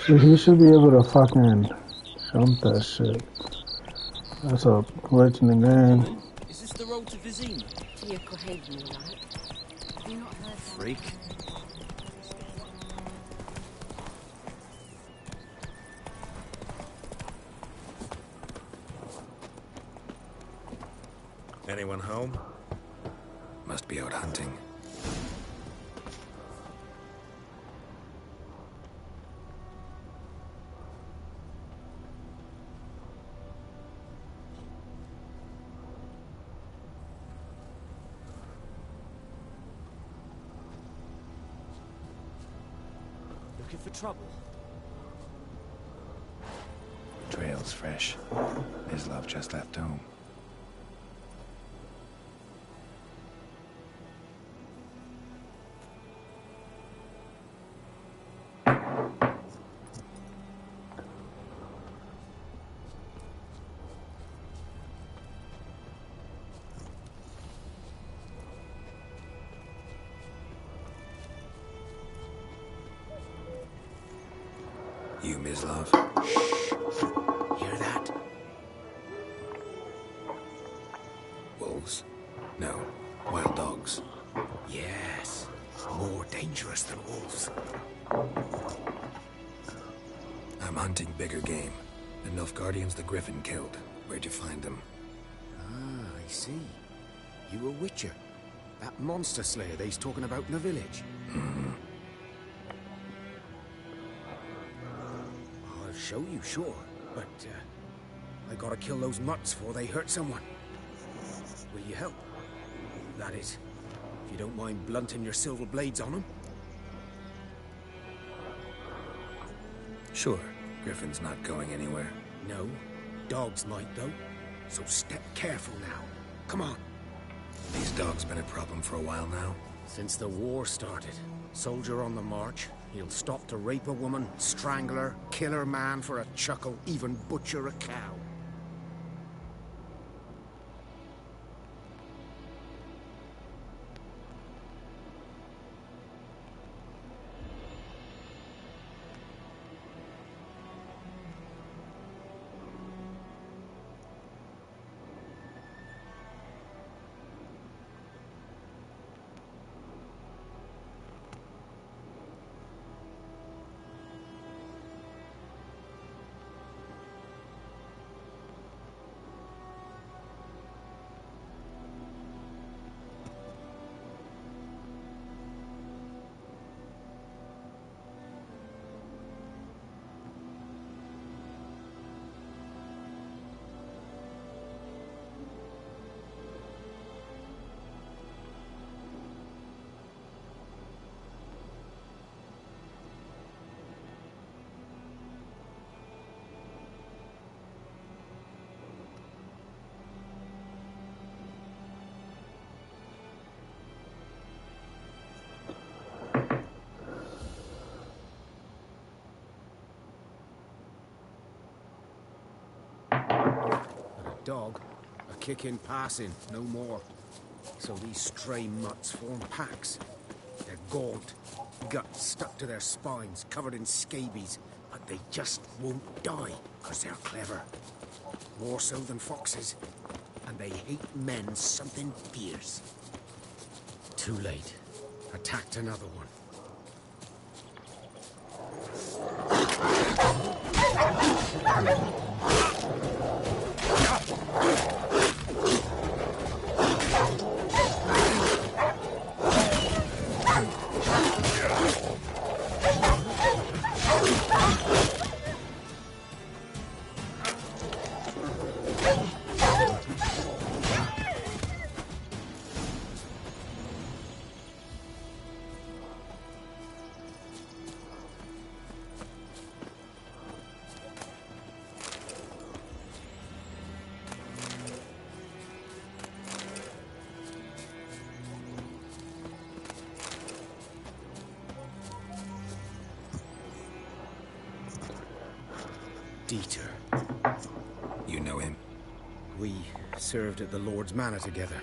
So he should be able to fucking jump that shit. That's a glitch in the game. Is this the road to Vizima? To your Cohaven, all right. Have you not heard that? Freak. Anyone home? Must be out hunting. Looking for trouble? Trail's fresh. Islov just left home. You, Mislov? Shh. Hear that? Wolves? No. Wild dogs. Yes. More dangerous than wolves. I'm hunting bigger game. The Nilfgaardians the Griffin killed. Where'd you find them? Ah, I see. You a witcher. That monster slayer they's talking about in the village. I'll show you, sure. But, I gotta kill those mutts before they hurt someone. Will you help? That is, if you don't mind blunting your silver blades on them. Sure. Griffin's not going anywhere. No. Dogs might, though. So step careful now. Come on. These dogs been a problem for a while now? Since the war started. Soldier on the march. He'll stop to rape a woman, strangle her, kill her man for a chuckle, even butcher a cow. Dog, a kick in passing, no more. So these stray mutts form packs. They're gaunt, guts stuck to their spines, covered in scabies, but they just won't die, because they're clever. More so than foxes, and they hate men something fierce. Too late. Attacked another one. Dieter. You know him? We served at the Lord's Manor together,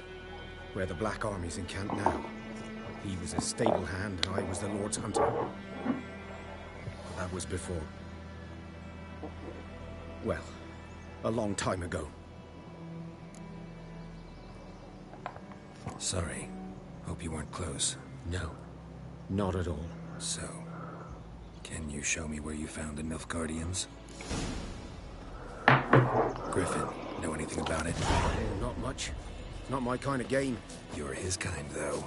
where the Black Army's encamped now. He was a stable hand, and I was the Lord's hunter. But that was before. Well, a long time ago. Sorry. Hope you weren't close. No, not at all. So, can you show me where you found the Nilfgaardians? Griffin, know anything about it? Oh, not much. Not my kind of game. You're his kind, though.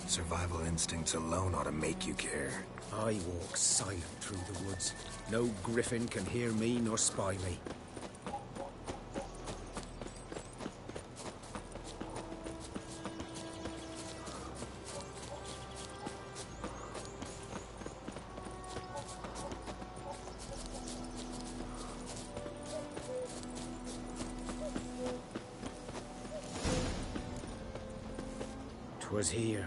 Survival instincts alone ought to make you care. I walk silent through the woods. No griffin can hear me nor spy me. 'Twas here.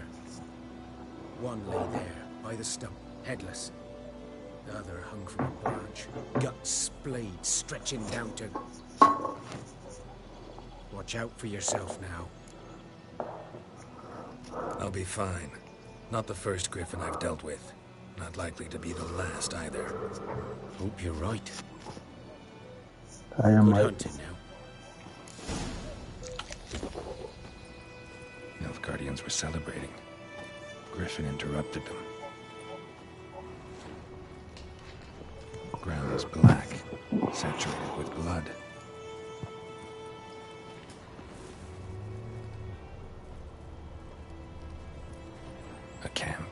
One lay there, by the stump, headless. The other hung from a branch, guts splayed, stretching down to... Watch out for yourself now. I'll be fine. Not the first griffin I've dealt with. Not likely to be the last, either. Hope you're right. I am Good right. hunting now. Nilfgaardians were celebrating. Griffin interrupted them. is black, saturated with blood. A camp.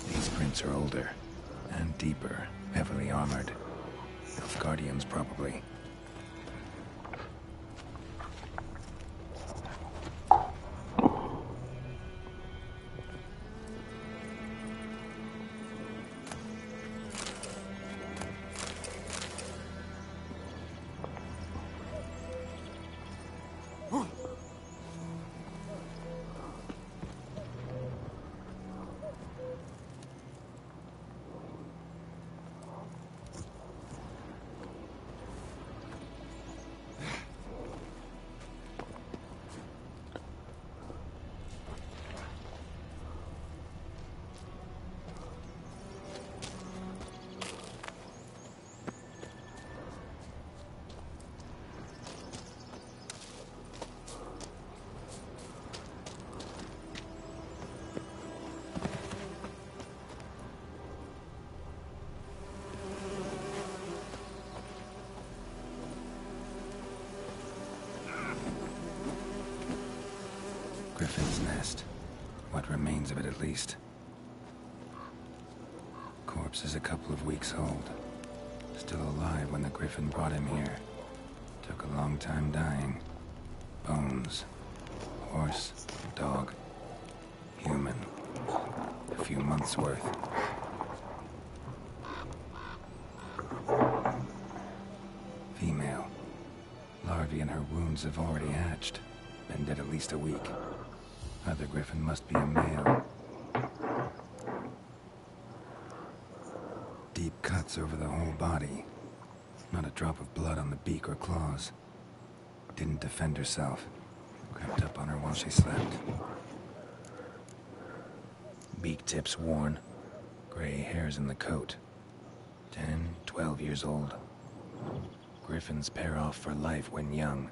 These prints are older and deeper, heavily armored. Guardians, probably. Griffin's nest. What remains of it, at least. Corpse is a couple of weeks old. Still alive when the Griffin brought him here. Took a long time dying. Bones. Horse. Dog. Human. A few months' worth. Female. Larvae in her wounds have already hatched. Been dead at least a week. Other Griffin must be a male. Deep cuts over the whole body. Not a drop of blood on the beak or claws. Didn't defend herself. Crept up on her while she slept. Beak tips worn. Gray hairs in the coat. 10, 12 years old. Griffins pair off for life when young.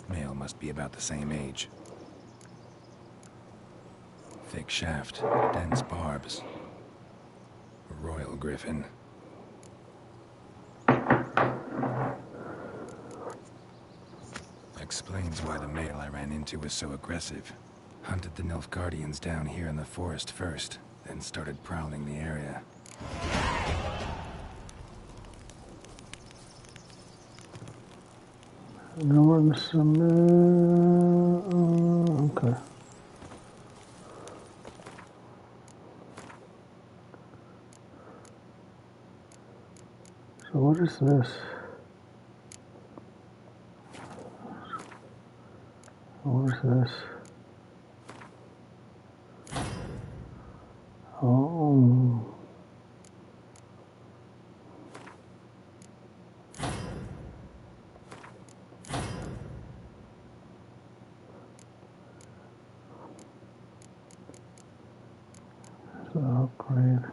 Male must be about the same age. Thick shaft, dense barbs. A royal griffin. Explains why the male I ran into was so aggressive. Hunted the Nilfgaardians down here in the forest first, then started prowling the area. Okay. So what is this? What is this? Oh. Upgrade.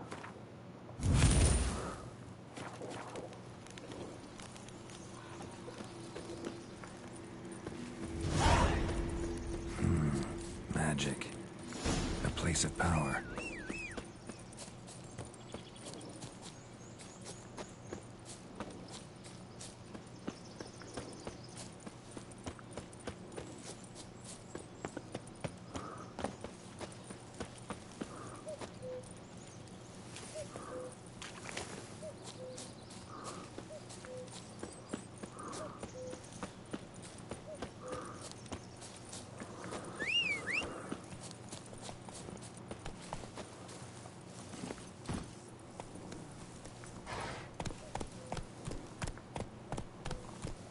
Magic. A place of power.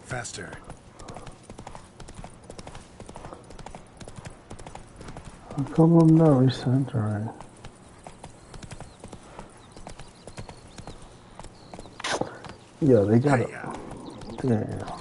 Faster. A couple of no recent, right? Yeah, they got it. Yeah.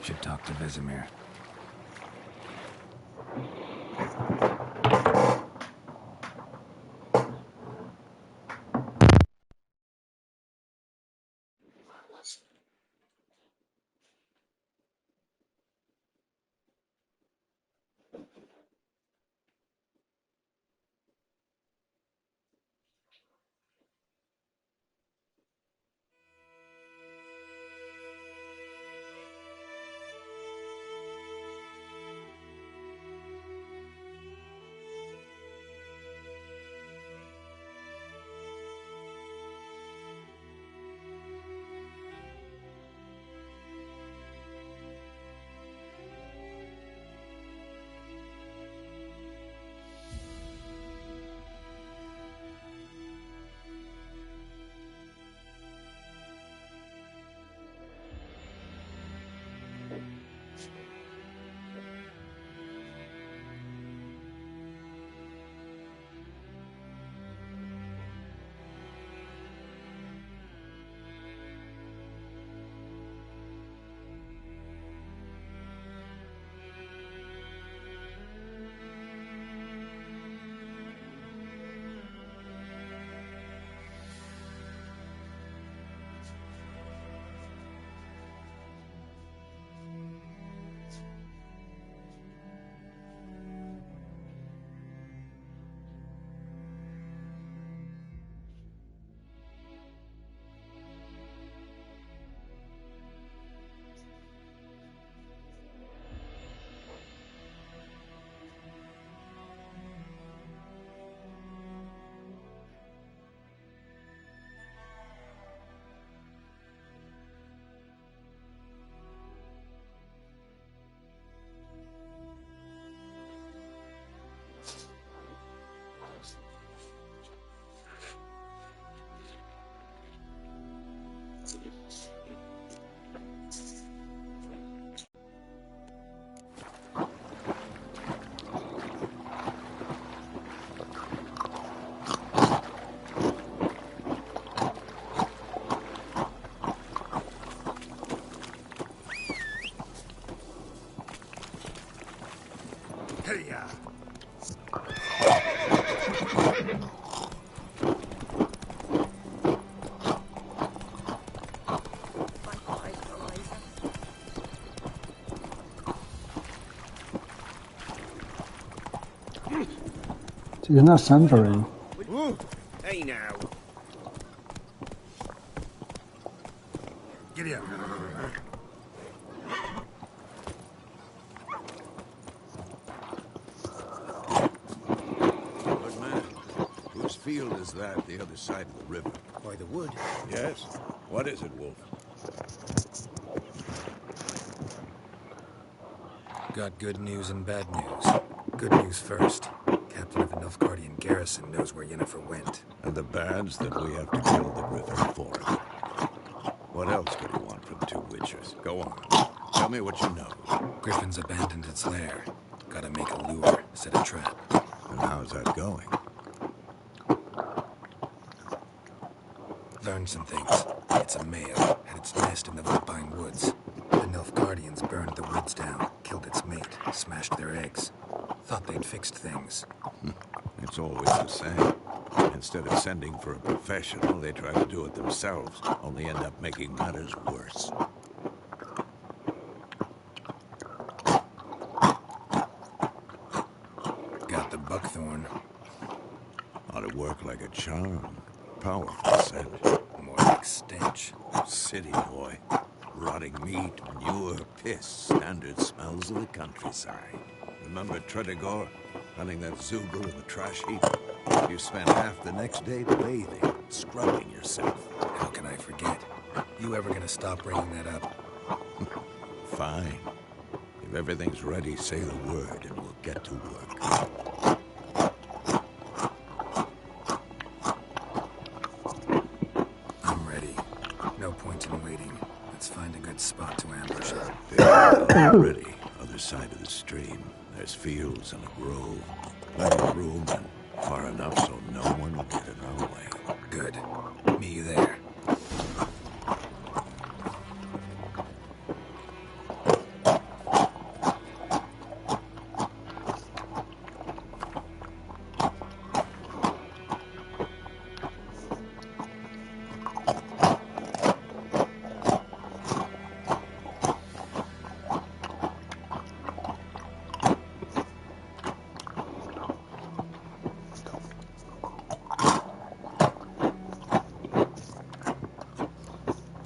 Should talk to Vesemir. Hey-ya! She's not centering. Ooh. Hey now. Giddy up. Good man. Whose field is that, the other side of the river? By the wood. Yes. What is it, Wolf? Got good news and bad news. Good news first. Captain of the Nilfgaardian garrison knows where Yennefer went. And the bad's that we have to kill the Griffin for him. What else could he want from two witchers? Go on. Tell me what you know. Griffin's abandoned its lair. Gotta make a lure, set a trap. And how's that going? Learned some things. It's a male. Had its nest in the Vulpine Woods. The Nilfgaardians burned the woods down, killed its mate, smashed their eggs. Thought they'd fixed things. It's always the same. Instead of sending for a professional, they try to do it themselves, only end up making matters worse. Got the buckthorn. Ought to work like a charm. Powerful scent. More like stench. City boy. Rotting meat, manure, piss. Standard smells of the countryside. Remember Tredegor? Hunting that Zoogle in the trash heap? You spent half the next day bathing, scrubbing yourself. How can I forget? You ever gonna stop bringing that up? Fine. If everything's ready, say the word and we'll get to work. I'm ready. No point in waiting. Let's find a good spot to ambush it. Already, other side of the stream. There's fields and a grove. Plenty of room and far enough so no one will get in our way. Good. Meet you there.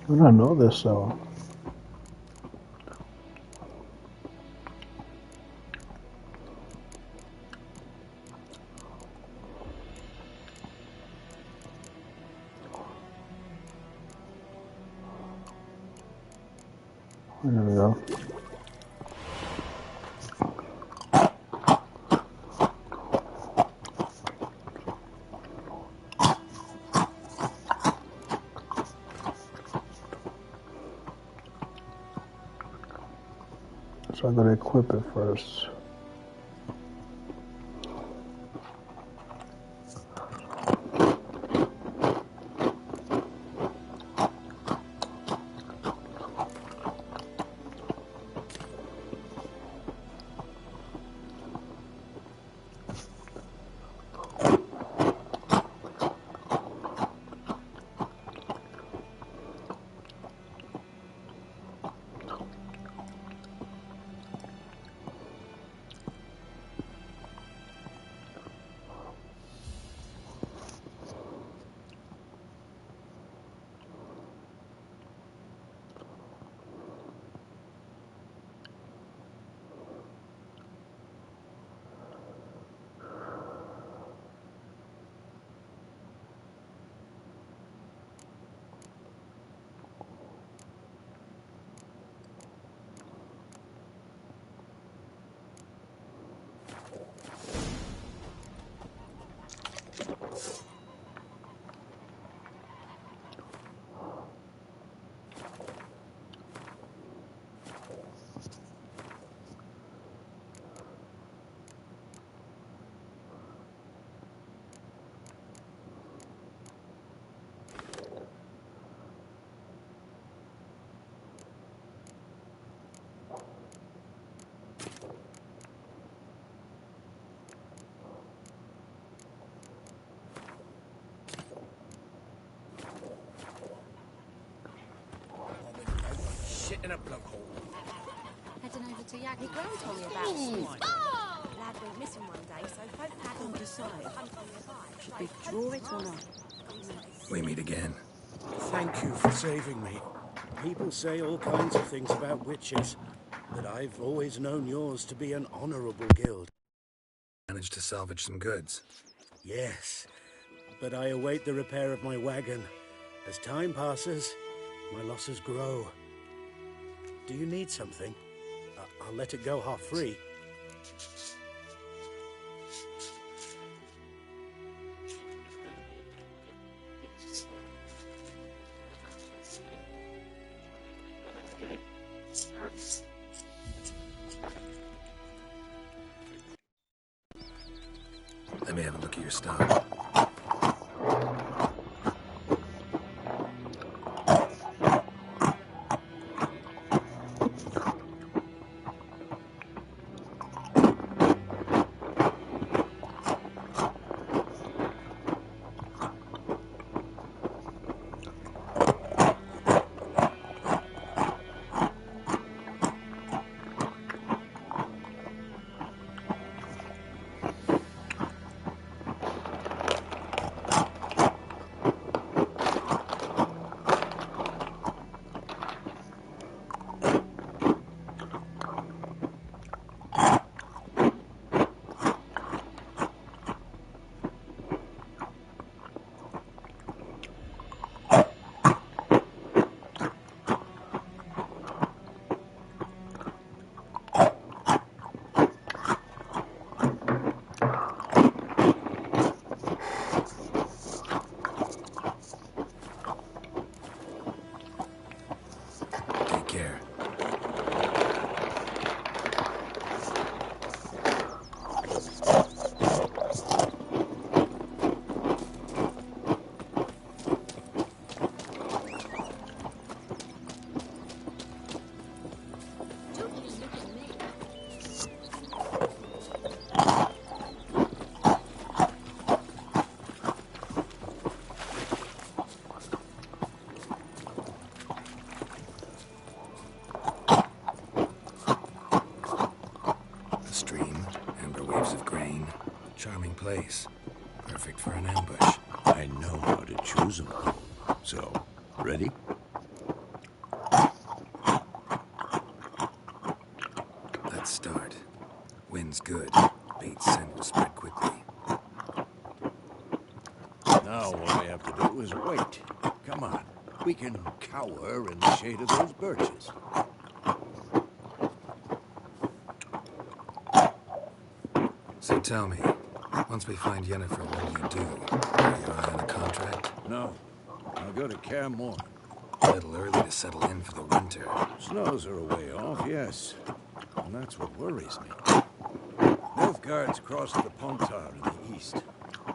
I don't know this though. There we go. So I gotta equip it first. Shit in a plug hole. Heading over to Yag. My gran told me about Sweet. Lad went missing one day, so folk had Can't to decide. hunt nearby. Should we draw it or not? We meet again. Thank you for saving me. People say all kinds of things about witches, but I've always known yours to be an honorable guild. Managed to salvage some goods. Yes, but I await the repair of my wagon. As time passes, my losses grow. Do you need something? I'll let it go half free. Let me have a look at your stock. Take care. Charming place. Perfect for an ambush. I know how to choose them. So, ready? Let's start. Wind's good. Bait scent will spread quickly. Now all we have to do is wait. Come on. We can cower in the shade of those birches. So tell me, once we find Yennefer, what do you do? Are your eye on a contract? No. I'll go to Kaer Morhen. A little early to settle in for the winter. Snows are a way off, yes. And that's what worries me. Nilfgaard's crossed the Pontar in the east.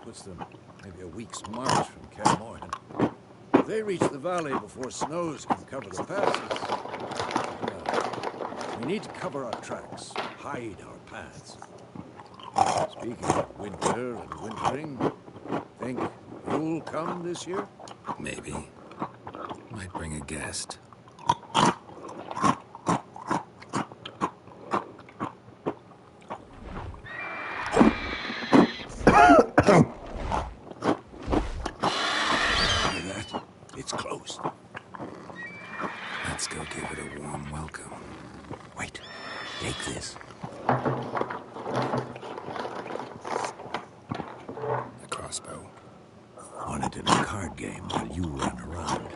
Puts them maybe a week's march from Kaer Morhen. If they reach the valley before snows can cover the passes, well, we need to cover our tracks, hide our paths. Speaking of winter and wintering, think you'll come this year? Maybe. Might bring a guest. It's closed. Let's go give it a warm welcome. Wait. Take this. A crossbow. Want it in a card game while you run around.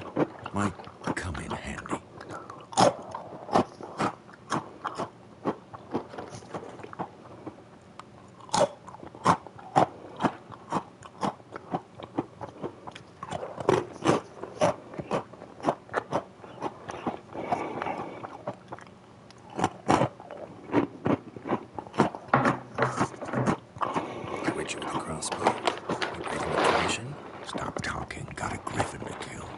Might come in handy. Stop talking. Got a griffin to kill.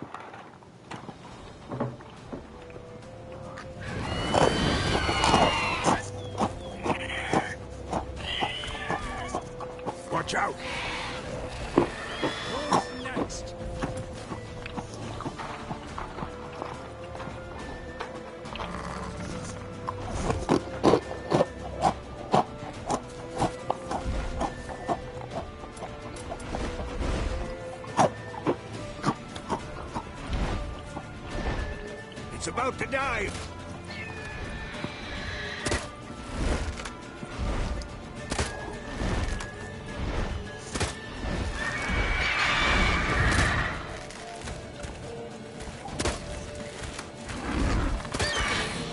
Watch out! Who's next? It's about to dive!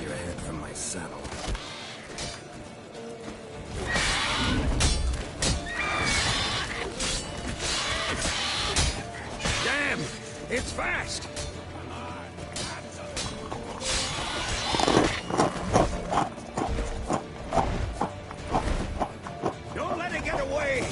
Your head from my saddle. Damn! It's fast! Don't let it get away!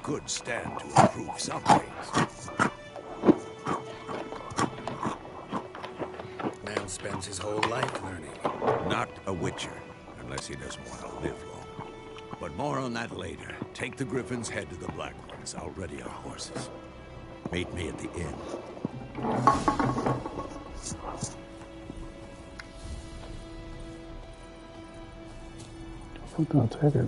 could stand to improve some things. Man spends his whole life learning. Not a witcher, unless he doesn't want to live long. But more on that later. Take the Griffin's head to the Black Ones. I'll ready our horses. Meet me at the inn. I'm gonna take it.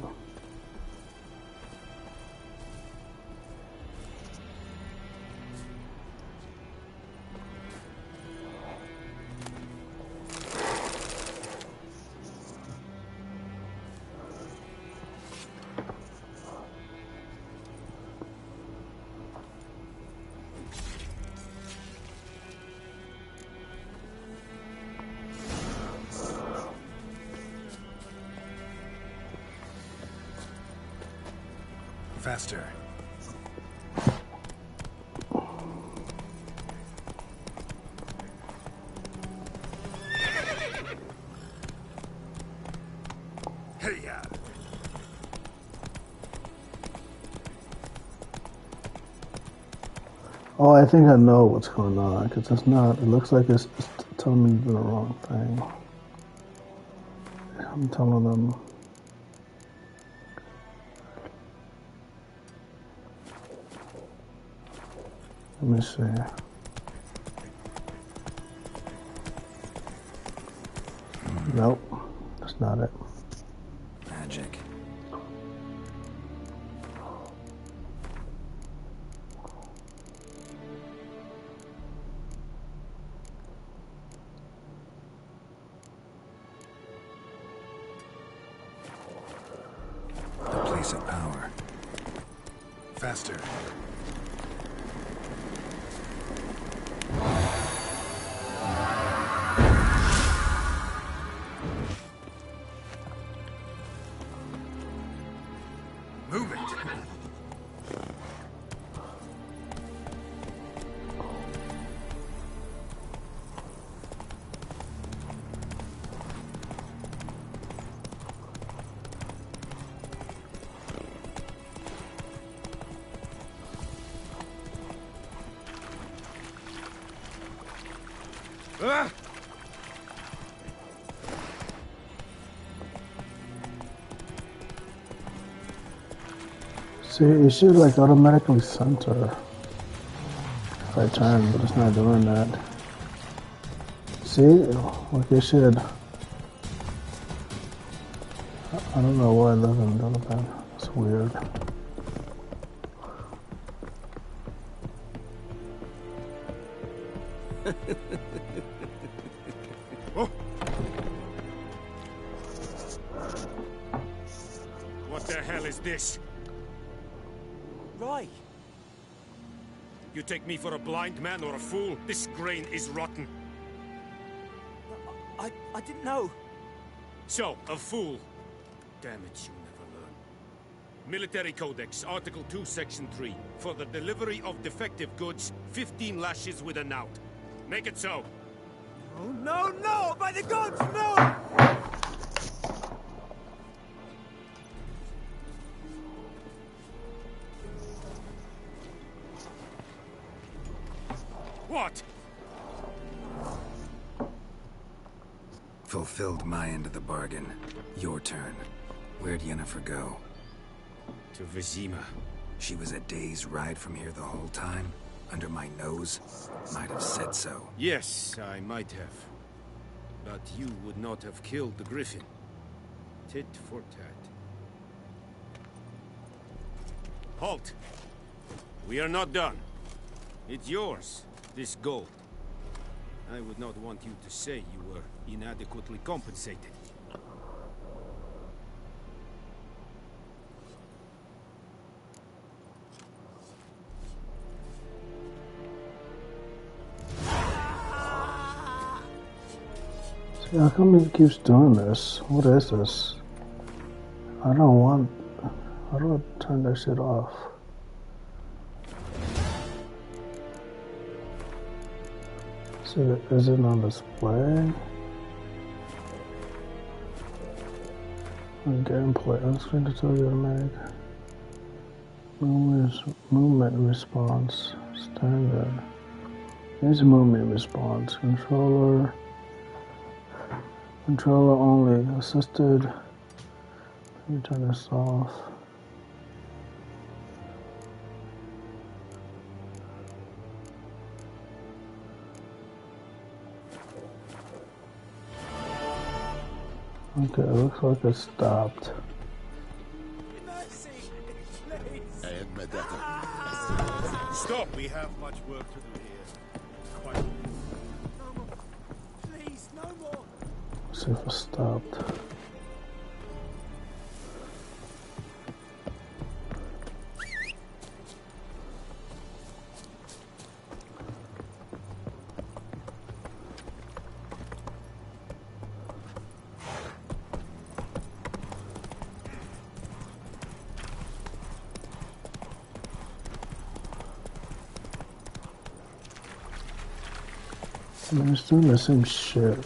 Faster. Hey-ya! Oh, I think I know what's going on, because it's not, it looks like it's telling me to do the wrong thing. I'm telling them. Let me see. Nope, that's not it. Magic. The place of power. Faster. Move it. Ah! See, it should like automatically center if I turn, but it's not doing that. See, like it should. I don't know why it doesn't do that. It's weird. Oh. What the hell is this? Right. You take me for a blind man or a fool? This grain is rotten. I didn't know. So, a fool. Damn it, you never learn. Military Codex, Article 2, Section 3. For the delivery of defective goods, 15 lashes with a knout. Make it so. Oh, no, no! By the gods, no! What? Fulfilled my end of the bargain. Your turn. Where'd Yennefer go? To Vizima. She was a day's ride from here the whole time? Under my nose? Might have said so. Yes, I might have. But you would not have killed the Griffin. Tit for tat. Halt! We are not done. It's yours, this gold. I would not want you to say you were inadequately compensated. See, how come he keeps doing this? What is this? I don't want... How do I turn that shit off? See, is it on display? On gameplay, on screen to tell you to make. Movement response. Standard. Here's movement response. Controller only. Assisted. Let me turn this off. Okay, it looks like it stopped. Stop! We have much work to do here. Quite. No more. Please, no more. Let's see if it stopped. I mean, it's doing the same shit.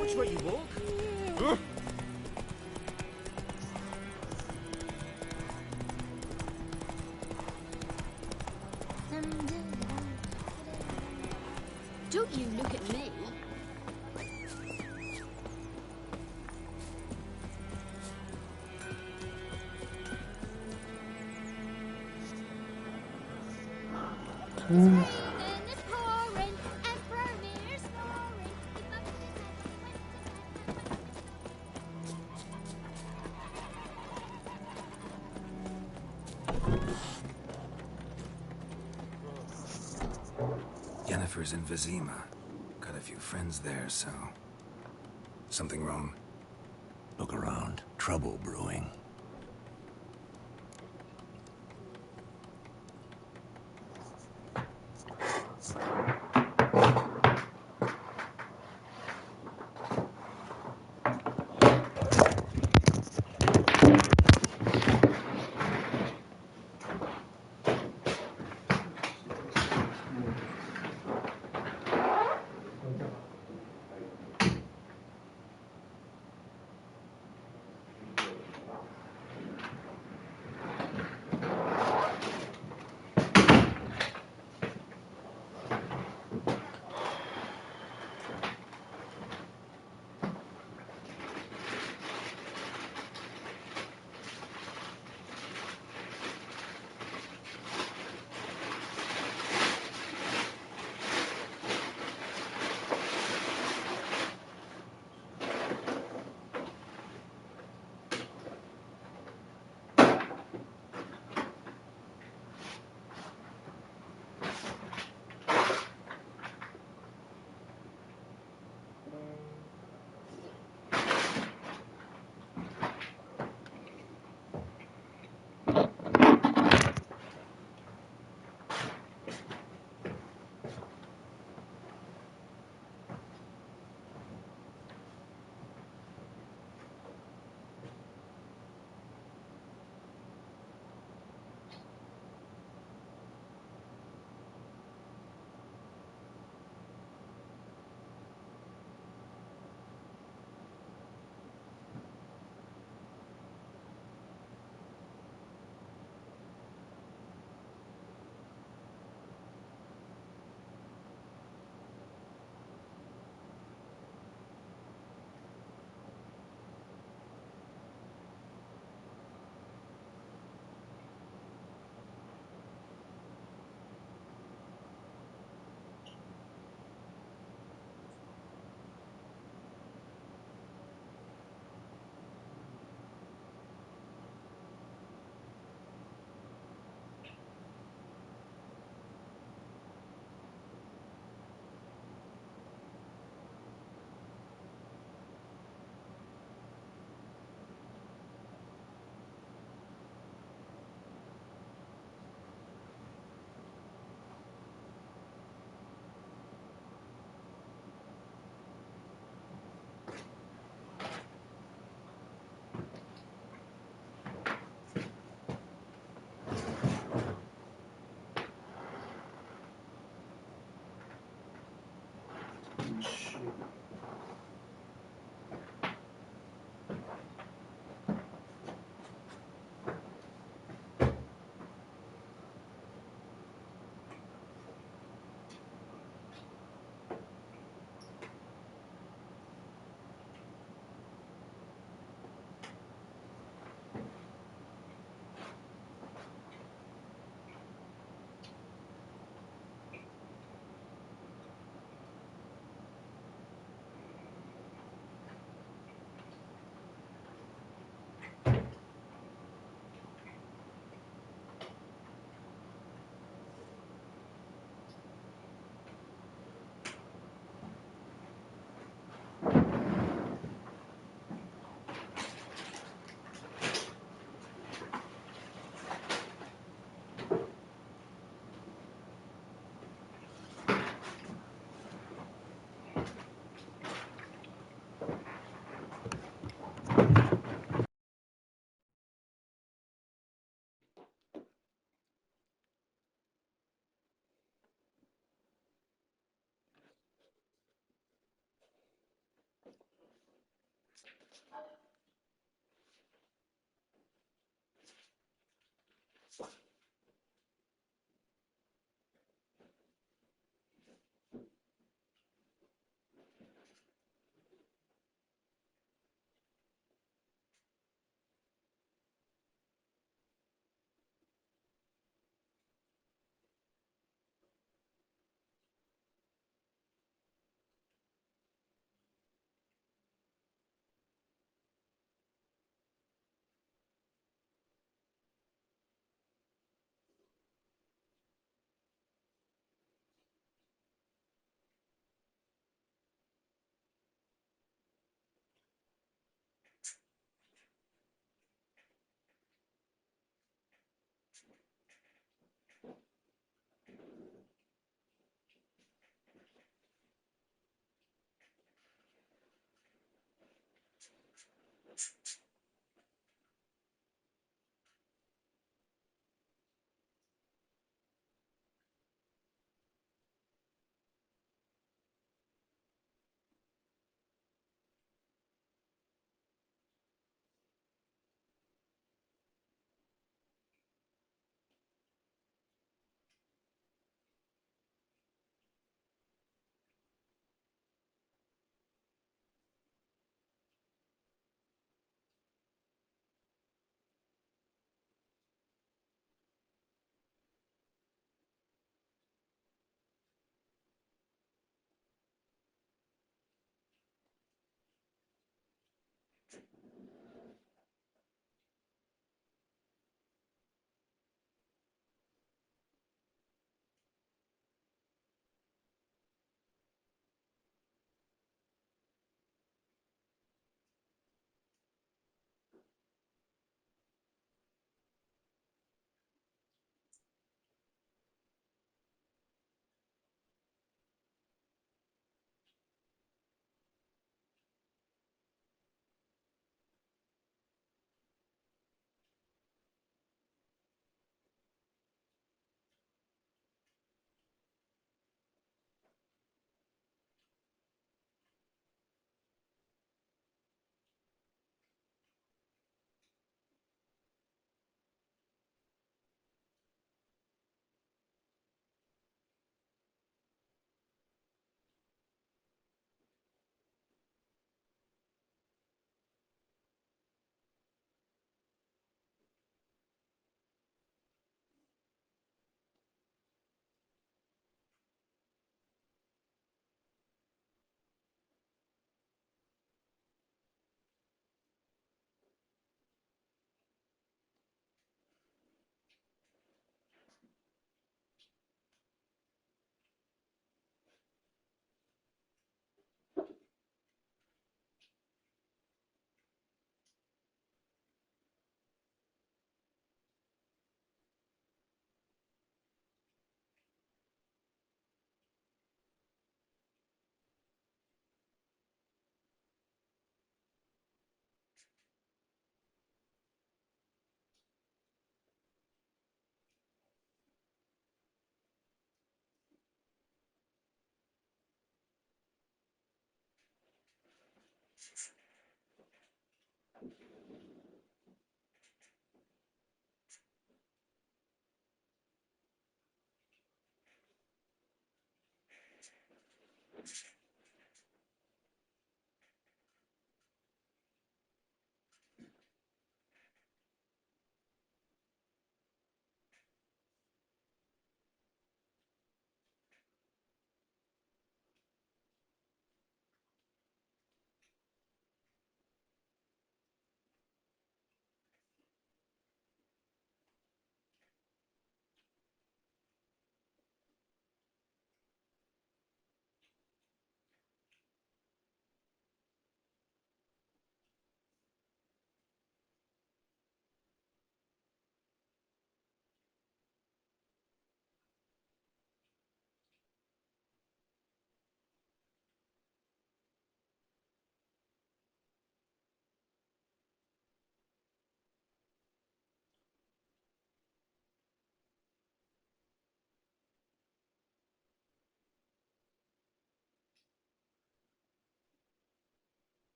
Which way you walk? Don't you look at me. Yennefer's in Vizima. Got a few friends there, so... Something wrong? Look around. Trouble brewing.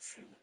Free.